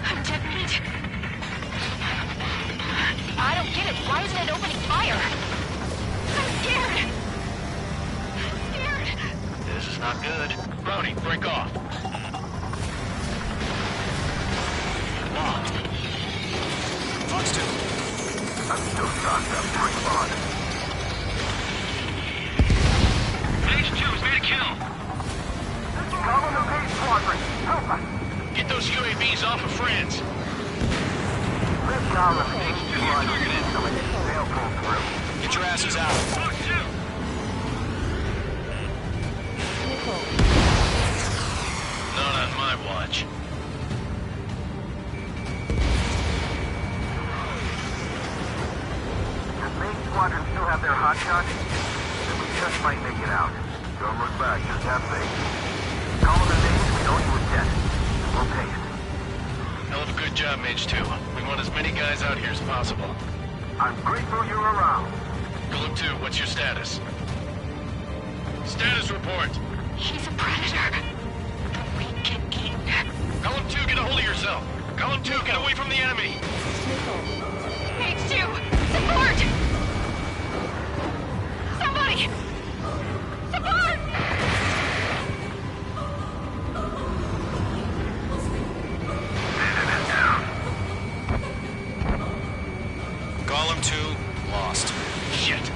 I'm dead meat. I don't get it. Why isn't it opening fire? I'm scared. This is not good. Brownie, break off. Locked. Fox 2. I'm still shocked up. Bring on. Mage 2's made a kill. Golem and Mage Squadron, help us. Get those UAVs off of France. Red Golem and Mage 2 are targeted. They'll pull through. Get your asses out. Fox 2. Not on my watch. Does Mage Squadron still have their hot shots? Then we just might make it out. Don't look back, just have faith. Golem and Mage, we know you were dead. We'll pace. Hell of a good job, Mage 2. We want as many guys out here as possible. I'm grateful you're around. Golem 2, what's your status? Status report. He's a predator. The weak can eat. Golem 2, get a hold of yourself. Golem 2, get away from the enemy. Mage 2, support! Somebody! Support! Golem 2, lost. Shit.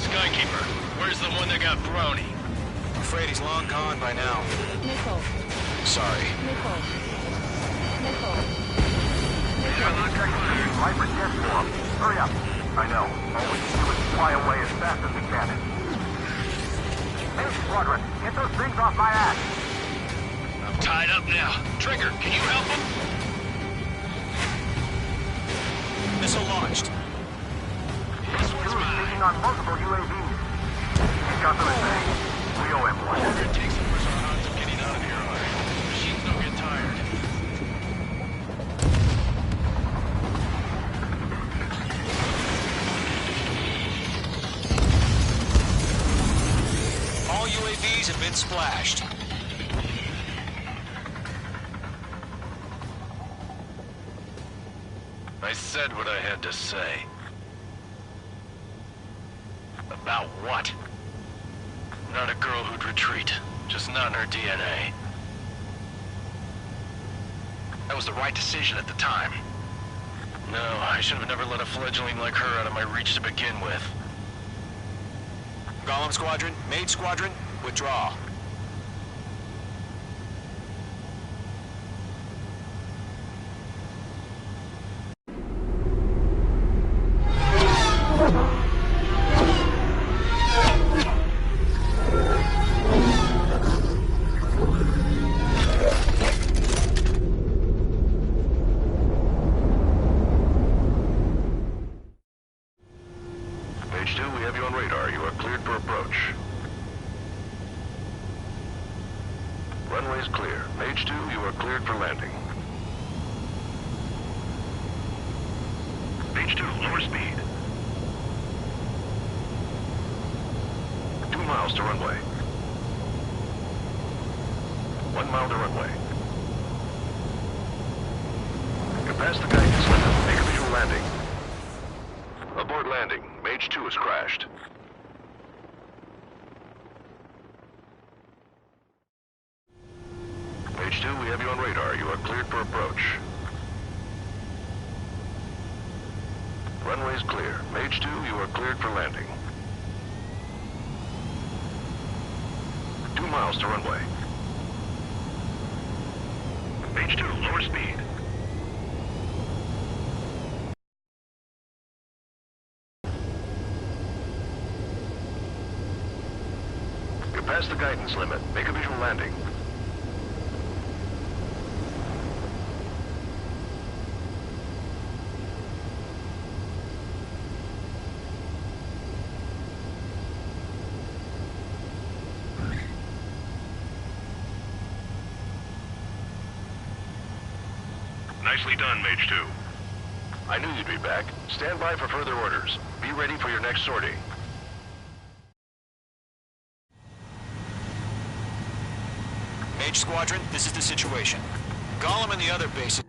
Skykeeper, where's the one that got Brownie? I'm afraid he's long gone by now. Nickel. Sorry. Nickel. Viper jet form. Hurry up. I know. All we can do is fly away as fast as we can. Mage Squadron, get those things off my ass. I'm tied up now. Trigger, can you help him? Missile launched. This is taking on multiple UAVs. He's got them at bay. We owe him one. It takes some pressure on odds of getting out of here, alright? Machines don't get tired. casualties have been splashed. I said what I had to say. About what? Not a girl who'd retreat. Just not in her DNA. That was the right decision at the time. No, I should have never let a fledgling like her out of my reach to begin with. Golem Squadron, Mage Squadron, withdraw. Page 2, we have you on radar. You are cleared for approach. Runway's clear. Page 2, you are cleared for landing. Page 2, lower speed. 2 miles to runway. 1 mile to runway. You're past the guidance limit. Make a visual landing. Abort landing. Mage 2 has crashed. Page 2, we have you on radar. You are cleared for approach. Runway's clear. Mage 2, you are cleared for landing. 2 miles to runway. Page 2, lower speed. You're past the guidance limit. Make a visual landing. Nicely done, Mage 2. I knew you'd be back. Stand by for further orders. Be ready for your next sortie. Mage Squadron, this is the situation. Golem and the other bases...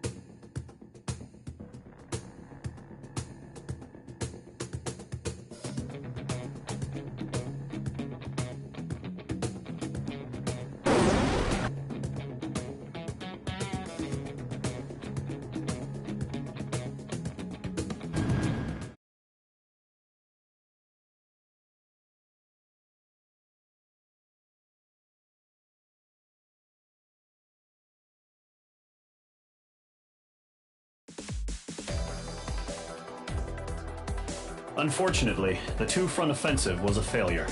Unfortunately, the two-front offensive was a failure.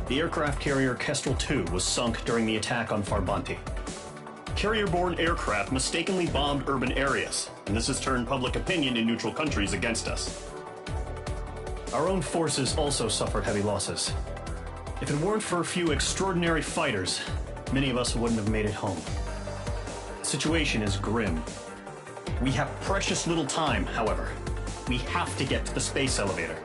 The aircraft carrier Kestrel II was sunk during the attack on Farbanti. Carrier-borne aircraft mistakenly bombed urban areas, and this has turned public opinion in neutral countries against us. Our own forces also suffered heavy losses. If it weren't for a few extraordinary fighters, many of us wouldn't have made it home. The situation is grim. We have precious little time, however. We have to get to the space elevator.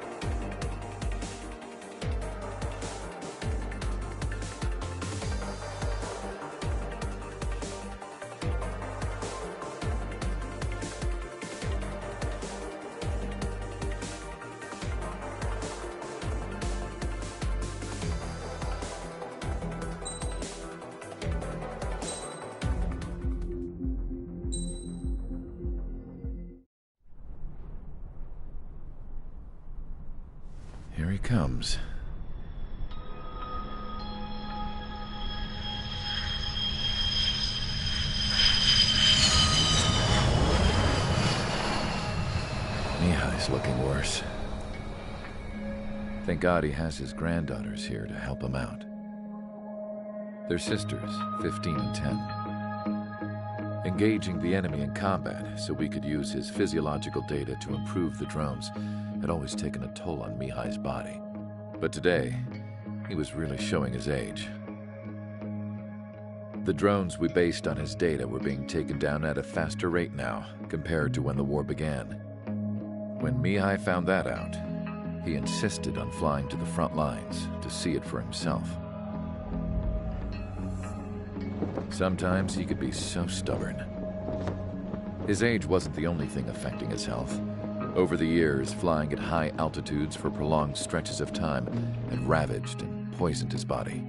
Here he comes. Mihai's looking worse. Thank God he has his granddaughters here to help him out. They're sisters, 15 and 10. Engaging the enemy in combat so we could use his physiological data to improve the drones had always taken a toll on Mihai's body. But today, he was really showing his age. The drones we based on his data were being taken down at a faster rate now compared to when the war began. When Mihai found that out, he insisted on flying to the front lines to see it for himself. Sometimes he could be so stubborn. His age wasn't the only thing affecting his health. Over the years, flying at high altitudes for prolonged stretches of time had ravaged and poisoned his body.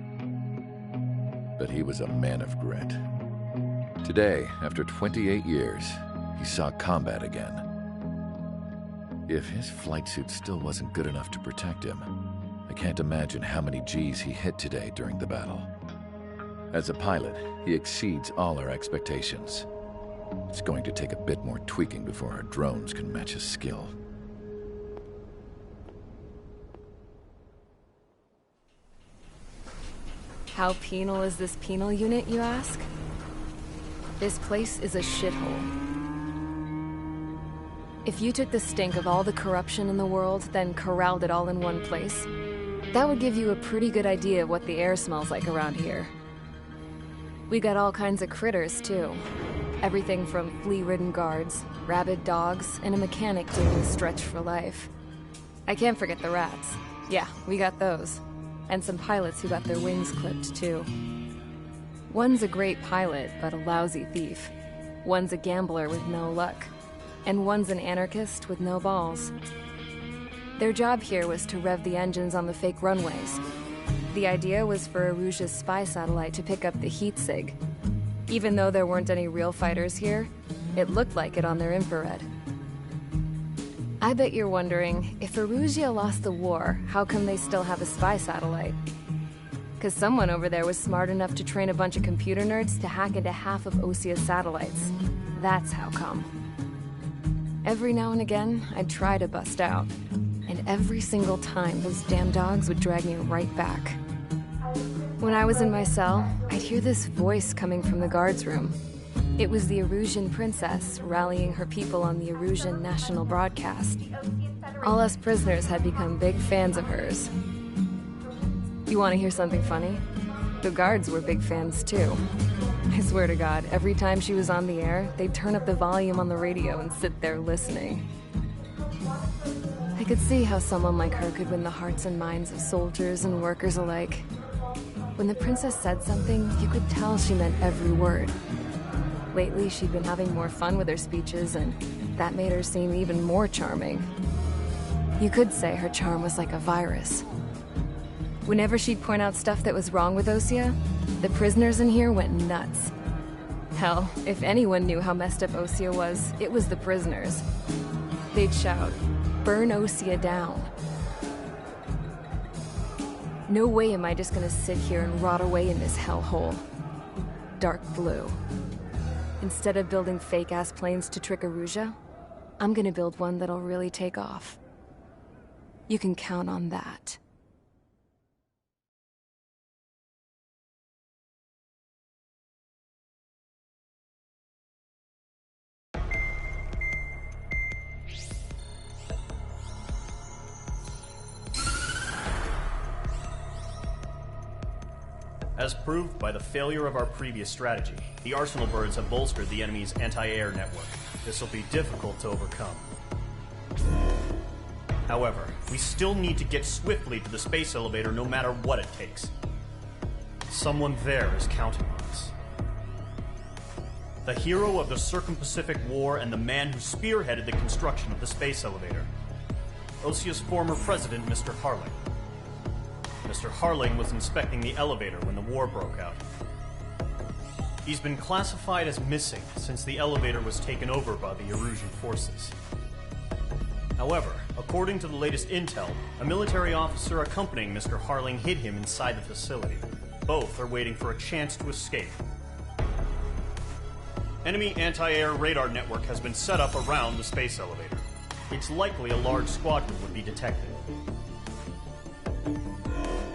But he was a man of grit. Today, after 28 years, he saw combat again. If his flight suit still wasn't good enough to protect him, I can't imagine how many G's he hit today during the battle. As a pilot, he exceeds all our expectations. It's going to take a bit more tweaking before our drones can match his skill. How penal is this penal unit, you ask? This place is a shithole. If you took the stink of all the corruption in the world, then corralled it all in one place, that would give you a pretty good idea of what the air smells like around here. We got all kinds of critters, too. Everything from flea-ridden guards, rabid dogs, and a mechanic doing the stretch for life. I can't forget the rats. Yeah, we got those. And some pilots who got their wings clipped, too. One's a great pilot, but a lousy thief. One's a gambler with no luck. And one's an anarchist with no balls. Their job here was to rev the engines on the fake runways. The idea was for Erusia's spy satellite to pick up the heat sig. Even though there weren't any real fighters here, it looked like it on their infrared. I bet you're wondering, if Erusia lost the war, how come they still have a spy satellite? Because someone over there was smart enough to train a bunch of computer nerds to hack into half of Osia's satellites. That's how come. Every now and again, I'd try to bust out. And every single time, those damn dogs would drag me right back. When I was in my cell, I'd hear this voice coming from the guards room. It was the Erusian princess rallying her people on the Erusian national broadcast. All us prisoners had become big fans of hers. You want to hear something funny? The guards were big fans too. I swear to God, every time she was on the air, they'd turn up the volume on the radio and sit there listening. I could see how someone like her could win the hearts and minds of soldiers and workers alike. When the princess said something, you could tell she meant every word. Lately, she'd been having more fun with her speeches, and that made her seem even more charming. You could say her charm was like a virus. Whenever she'd point out stuff that was wrong with Osia, the prisoners in here went nuts. Hell, if anyone knew how messed up Osia was, it was the prisoners. They'd shout, "Burn Osia down." No way am I just gonna sit here and rot away in this hellhole. Dark blue. Instead of building fake-ass planes to trick Erusia, I'm gonna build one that'll really take off. You can count on that. As proved by the failure of our previous strategy, the Arsenal birds have bolstered the enemy's anti-air network. This will be difficult to overcome. However, we still need to get swiftly to the space elevator no matter what it takes. Someone there is counting on us. The hero of the Circum-Pacific War and the man who spearheaded the construction of the space elevator. Osia's former president, Mr. Harling. Mr. Harling was inspecting the elevator when the war broke out. He's been classified as missing since the elevator was taken over by the Erusian forces. However, according to the latest intel, a military officer accompanying Mr. Harling hid him inside the facility. Both are waiting for a chance to escape. Enemy anti-air radar network has been set up around the space elevator. It's likely a large squadron would be detected.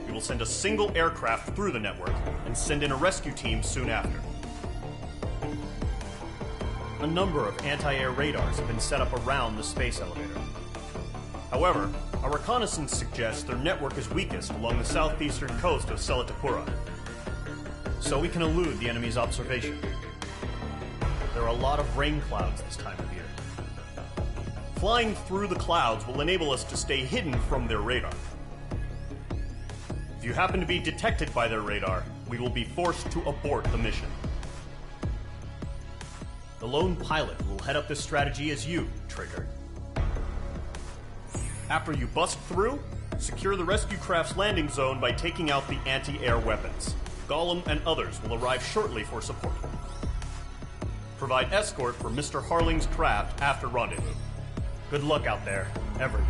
We will send a single aircraft through the network and send in a rescue team soon after. A number of anti-air radars have been set up around the space elevator. However, our reconnaissance suggests their network is weakest along the southeastern coast of Selatapura, so we can elude the enemy's observation. There are a lot of rain clouds this time of year. Flying through the clouds will enable us to stay hidden from their radar. If you happen to be detected by their radar, we will be forced to abort the mission. The lone pilot who will head up this strategy is you, Trigger. After you bust through, secure the rescue craft's landing zone by taking out the anti-air weapons. Gollum and others will arrive shortly for support. Provide escort for Mr. Harling's craft after rendezvous. Good luck out there, everyone.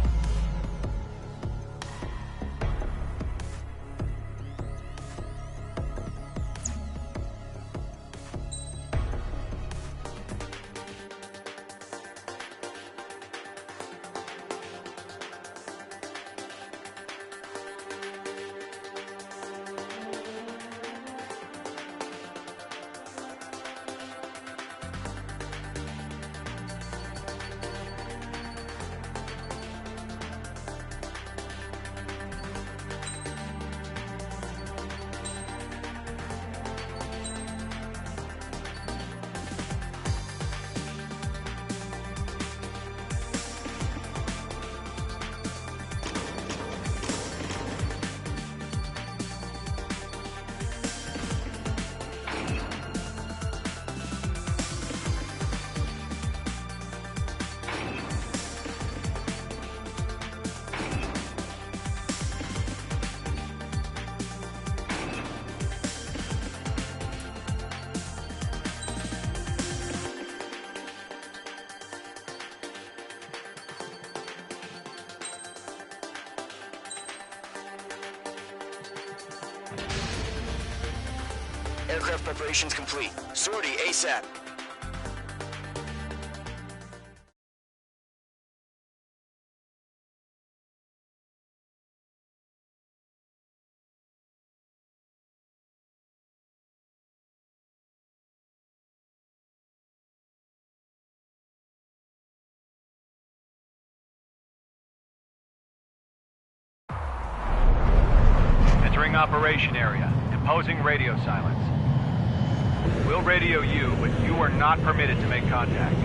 Aircraft preparations complete. Sortie ASAP. Entering operation area. Imposing radio silence. We'll radio you, but you are not permitted to make contact.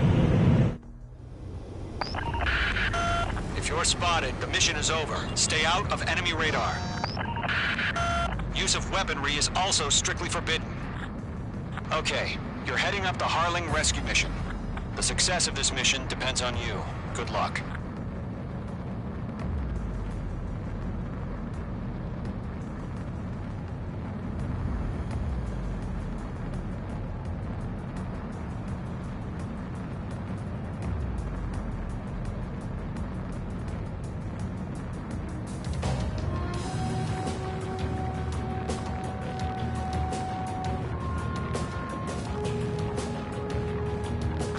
If you're spotted, the mission is over. Stay out of enemy radar. Use of weaponry is also strictly forbidden. Okay, you're heading up the Harling rescue mission. The success of this mission depends on you. Good luck.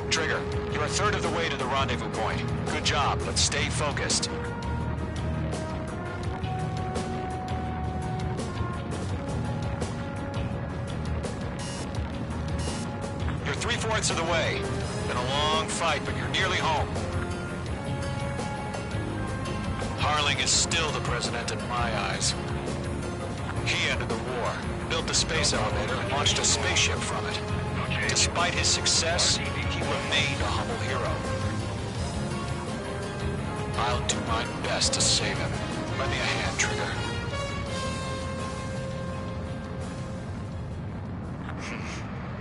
Trigger, you're a third of the way to the rendezvous point. Good job, but stay focused. You're 3/4 of the way. Been a long fight, but you're nearly home. Harling is still the president in my eyes. He ended the war, built the space elevator, and launched a spaceship from it. Despite his success, he remained a humble hero. I'll do my best to save him. Lend me a hand, Trigger.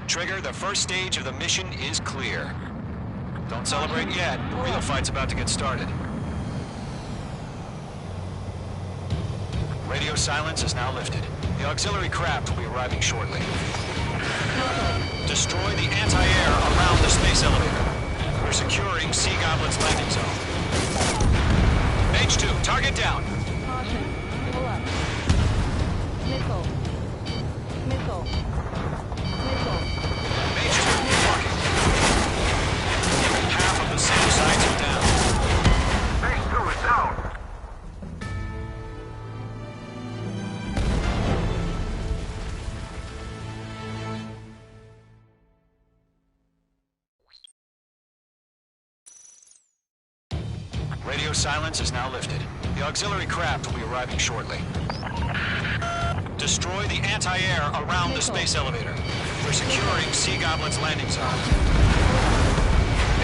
Trigger, the first stage of the mission is clear. Don't celebrate yet. The real fight's about to get started. Radio silence is now lifted. The auxiliary craft will be arriving shortly. Destroy the anti-air around the space elevator. We're securing Sea Goblin's landing zone. H2, target down. Caution. Pull up. Missile. Missile. Missile. H2, walking. Half of the SAM sites are down. H2 is down. Radio silence is now lifted. The auxiliary craft will be arriving shortly. Destroy the anti-air around the space elevator. We're securing Sea Goblin's landing zone.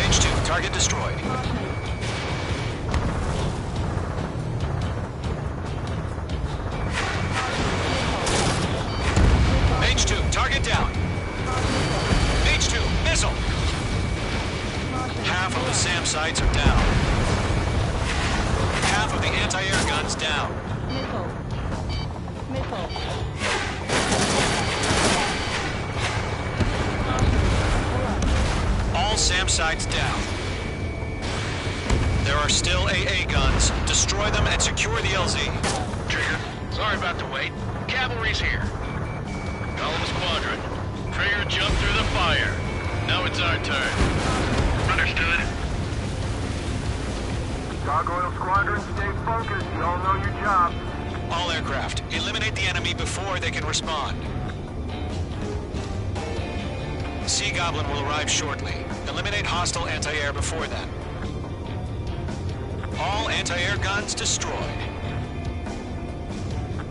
H2, target destroyed. H2, target down. H2, missile. down. All SAM sites down. There are still AA guns. Destroy them and secure the LZ. Trigger, sorry about the wait. Cavalry's here. Golem Squadron. Trigger jumped through the fire. Now it's our turn. Understood. Gargoyle Squadron, stay focused. You all know your job. All aircraft, eliminate the enemy before they can respond. Sea Goblin will arrive shortly. Eliminate hostile anti-air before then. All anti-air guns destroyed.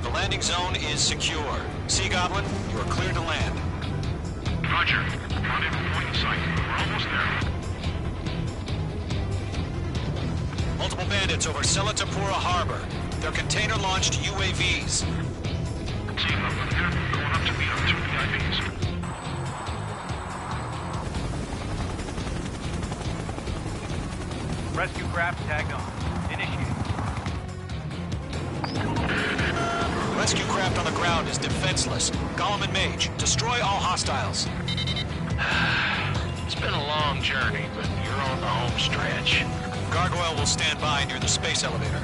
The landing zone is secure. Sea Goblin, you are clear to land. Roger. Rendezvous point in sight. We're almost there. Multiple bandits over Selatapura Harbor. They're container-launched UAVs. Sea Goblin here. Going up to meet our 2 VIPs. Rescue craft tagged on. Initiate. Rescue craft on the ground is defenseless. Golem and Mage, destroy all hostiles. It's been a long journey, but you're on the home stretch. Gargoyle will stand by near the space elevator.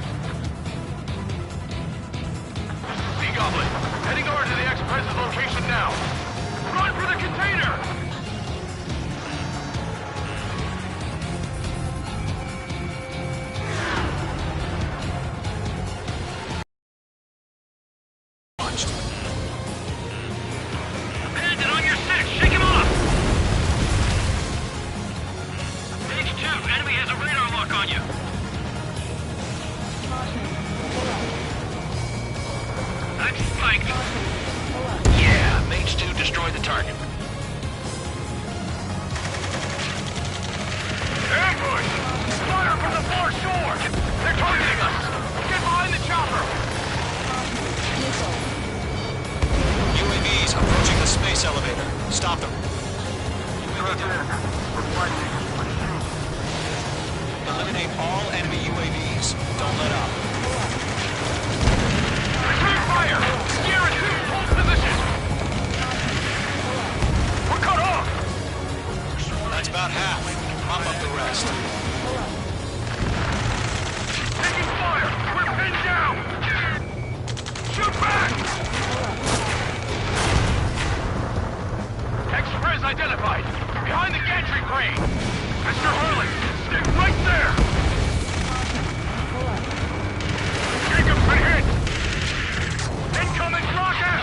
Sea Goblin, heading over to the Express's location now. Run for the container! Bandit on your 6, shake him off! Stage 2, enemy has a radar lock on you. I'm spiked. Yeah, Mage 2 destroyed the target. Ambush! Fire from the far shore! They're targeting us! Get behind the chopper! UAVs approaching the space elevator. Stop them. Eliminate all enemy UAVs. Don't let up. Return fire! Sierra 2, hold position! We're cut off! That's about half. Mop up the rest. Taking fire! We're pinned down! Shoot back! Express identified! Behind the gantry crane! Mr. Hurley, stick right there! Jacob's been hit! Incoming rocket!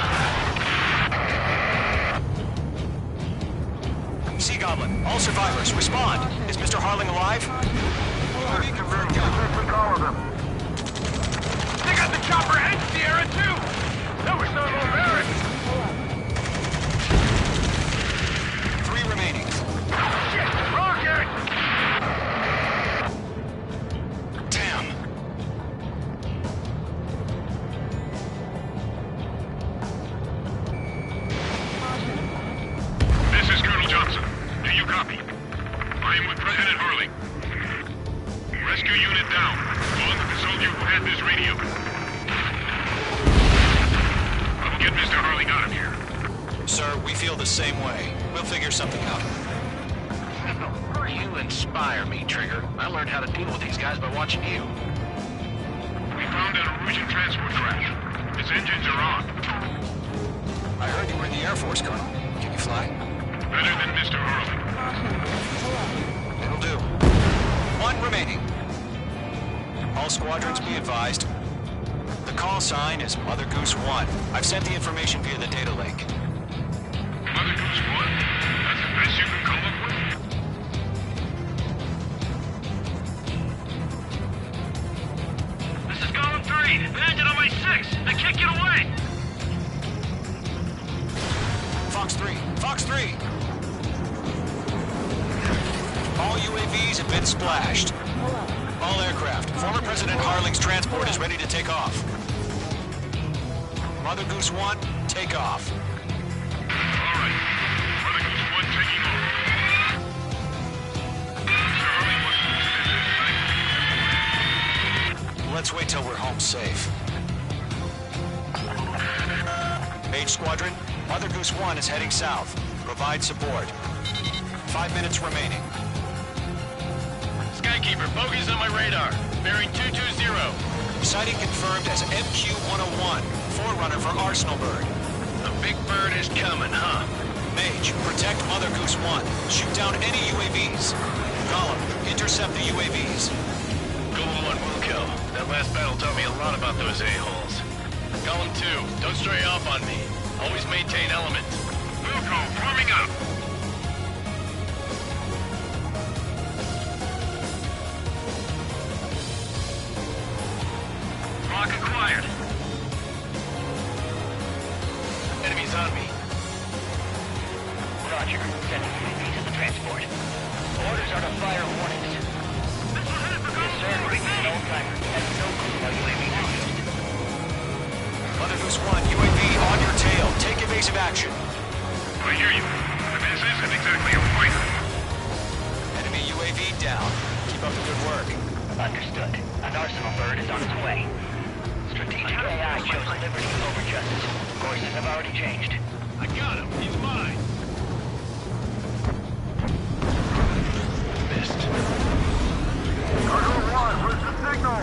Sea Goblin, all survivors, respond. Is Mr. Harling alive? UAV confirmed. Take all of them. They got the chopper and Sierra too! That was not all merit! 3 remaining. Shit! Rocket! Damn. This is Colonel Johnson. Do you copy? I am with President Hurley. Rescue unit down. On with the soldier who had this radio. I will get Mr. Hurley out of here. Sir, we feel the same way. We'll figure something out. You inspire me, Trigger. I learned how to deal with these guys by watching you. We found an Erusian transport crash. Its engines are on. I heard you were in the Air Force, Colonel. Can you fly? Better than Mr. Hurley. It'll do. 1 remaining. All squadrons be advised. The call sign is Mother Goose 1. I've sent the information via the data link. Mother Goose 1? That's the best you can come up with? This is Golem 3. Bandit on my 6. I can't get away. Fox 3. Fox 3! All UAVs have been splashed. All aircraft. Former President Harling's transport is ready to take off. Mother Goose 1, take off. All right. Mother Goose 1 taking off. Mr. Hurley wants to Let's wait till we're home safe. Mage Squadron, Mother Goose 1 is heading south. Provide support. 5 minutes remaining. Skykeeper, bogeys on my radar. Bearing 220. Sighting confirmed as MQ-101, forerunner for Arsenal Bird. The big bird is coming, huh? Mage, protect Mother Goose 1. Shoot down any UAVs. Gollum, intercept the UAVs. Golem 1 will kill. That last battle taught me a lot about those a-holes. Golem 2, don't stray off on me. Always maintain element. Wilco, forming up. Lock acquired. Enemies on me. Roger. Sending UAVs to the transport. Orders are to fire warnings. Yes, sir. An old-timer. Has no clue how UAVs are used. Mother Goose 1, UAV on your tail. Take evasive action. I hear you. But this isn't exactly a fighter. Enemy UAV down. Keep up the good work. Understood. An Arsenal Bird is on its way. Strategic AI chose liberty over justice. Courses have already changed. I got him. He's mine. Missed. Cargo 1, where's the signal?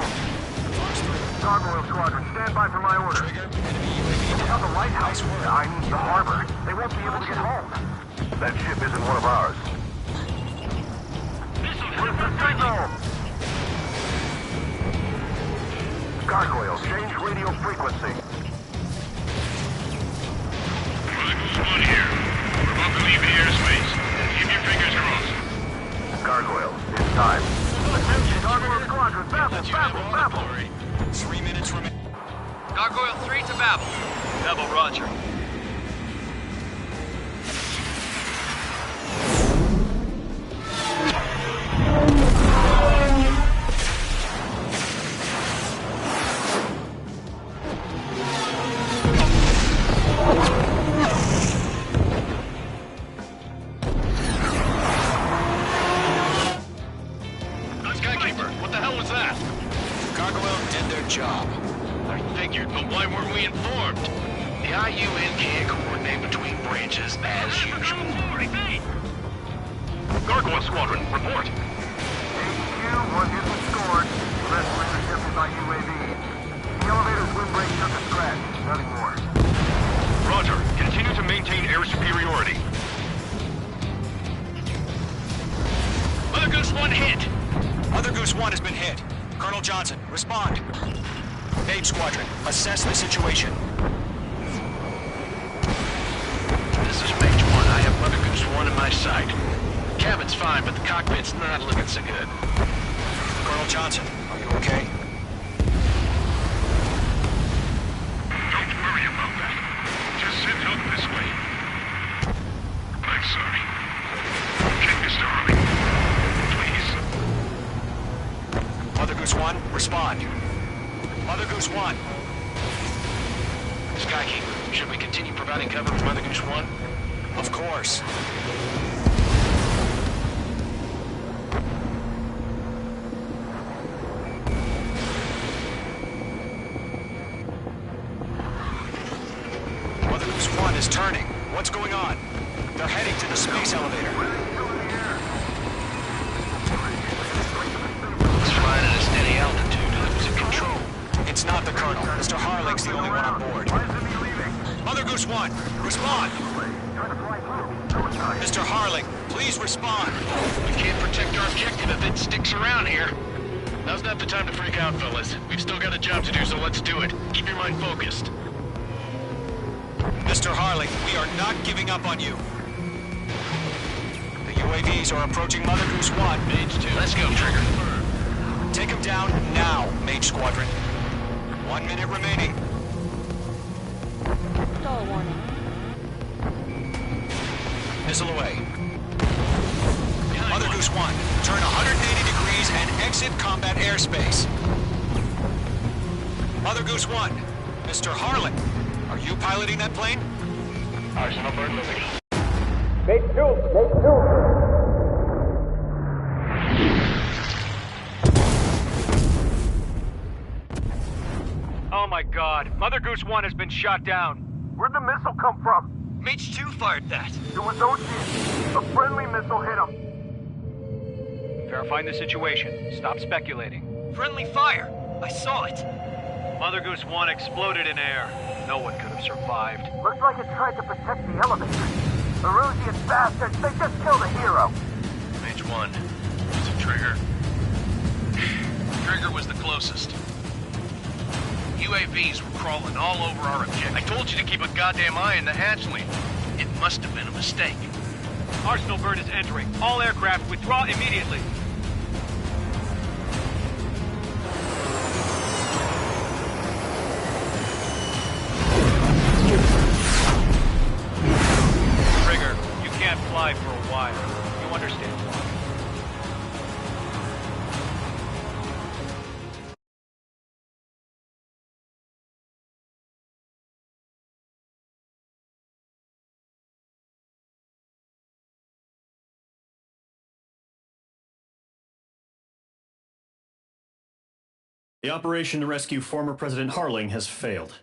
Gargoyle Squadron, stand by for my order. Trigger, enemy UAV Not down. the lighthouse. I mean the harbor. They won't be able to get home. That ship isn't one of ours. Where's the signal? Gargoyle, change radio frequency. Mother Goose 1 here. We're about to leave the airspace. Keep your fingers crossed. Gargoyle, it's time. Attention, Gargoyle Squadron, Babel! 3 minutes remaining. Gargoyle 3 to Babel. Babel, roger. Skykeeper, what the hell was that? Gargoyle did their job. I figured, but why weren't we informed? The IUN can't coordinate between branches as usual. Gargoyle Squadron, report. HQ, one hit was scored. The rest were intercepted by UAV. The elevator's windbreak took a scratch. Nothing more. Roger. Continue to maintain air superiority. Mother Goose 1 hit. Mother Goose 1 has been hit. Colonel Johnson, respond. Mage Squadron, assess the situation. This is Mage 1. I have Mother Goose 1 in my sight. Cabin's fine, but the cockpit's not looking so good. Colonel Johnson, are you okay? Don't worry about that. Just sit up this way. I'm sorry. Okay, Mr. Harley. Please. Mother Goose 1, respond. Mother Goose 1. Skykeeper, should we continue providing cover for Mother Goose 1? Of course. Mother Goose 1 is turning. What's going on? They're heading to the space elevator. It's flying at a steady altitude. Who's in control? It's not the Colonel. Mr. Harling's the only one on board. Mother Goose 1, respond! Mr. Harling, please respond. We can't protect our objective if it sticks around here. Now's not the time to freak out, fellas. We've still got a job to do, so let's do it. Keep your mind focused. Mr. Harling, we are not giving up on you. The UAVs are approaching Mother Goose 1. Mage 2. Let's go, Trigger. Take them down now, Mage Squadron. 1 minute remaining. Stall warning. Missile away. Mother Goose 1, turn 180 degrees and exit combat airspace. Mother Goose 1, Mr. Harlan, are you piloting that plane? Arsenal Bird Liberty. Make two. Oh my god. Mother Goose 1 has been shot down. Where'd the missile come from? Mage 2 fired that. It was Ocean. A friendly missile hit him. Verifying the situation. Stop speculating. Friendly fire. I saw it. Mother Goose 1 exploded in air. No one could have survived. Looks like it tried to protect the elevator. Erusian bastards, they just killed a hero. Mage 1. Was it Trigger? Trigger was the closest. UAVs were crawling all over our objective. I told you to keep a goddamn eye in the hatchling. It must have been a mistake. Arsenal bird is entering. All aircraft withdraw immediately. Trigger, you can't fly for a while. You understand why. The operation to rescue former President Harling has failed.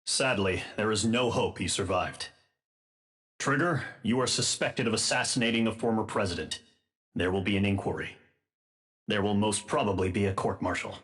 Sadly, there is no hope he survived. Trigger, you are suspected of assassinating a former president. There will be an inquiry. There will most probably be a court-martial.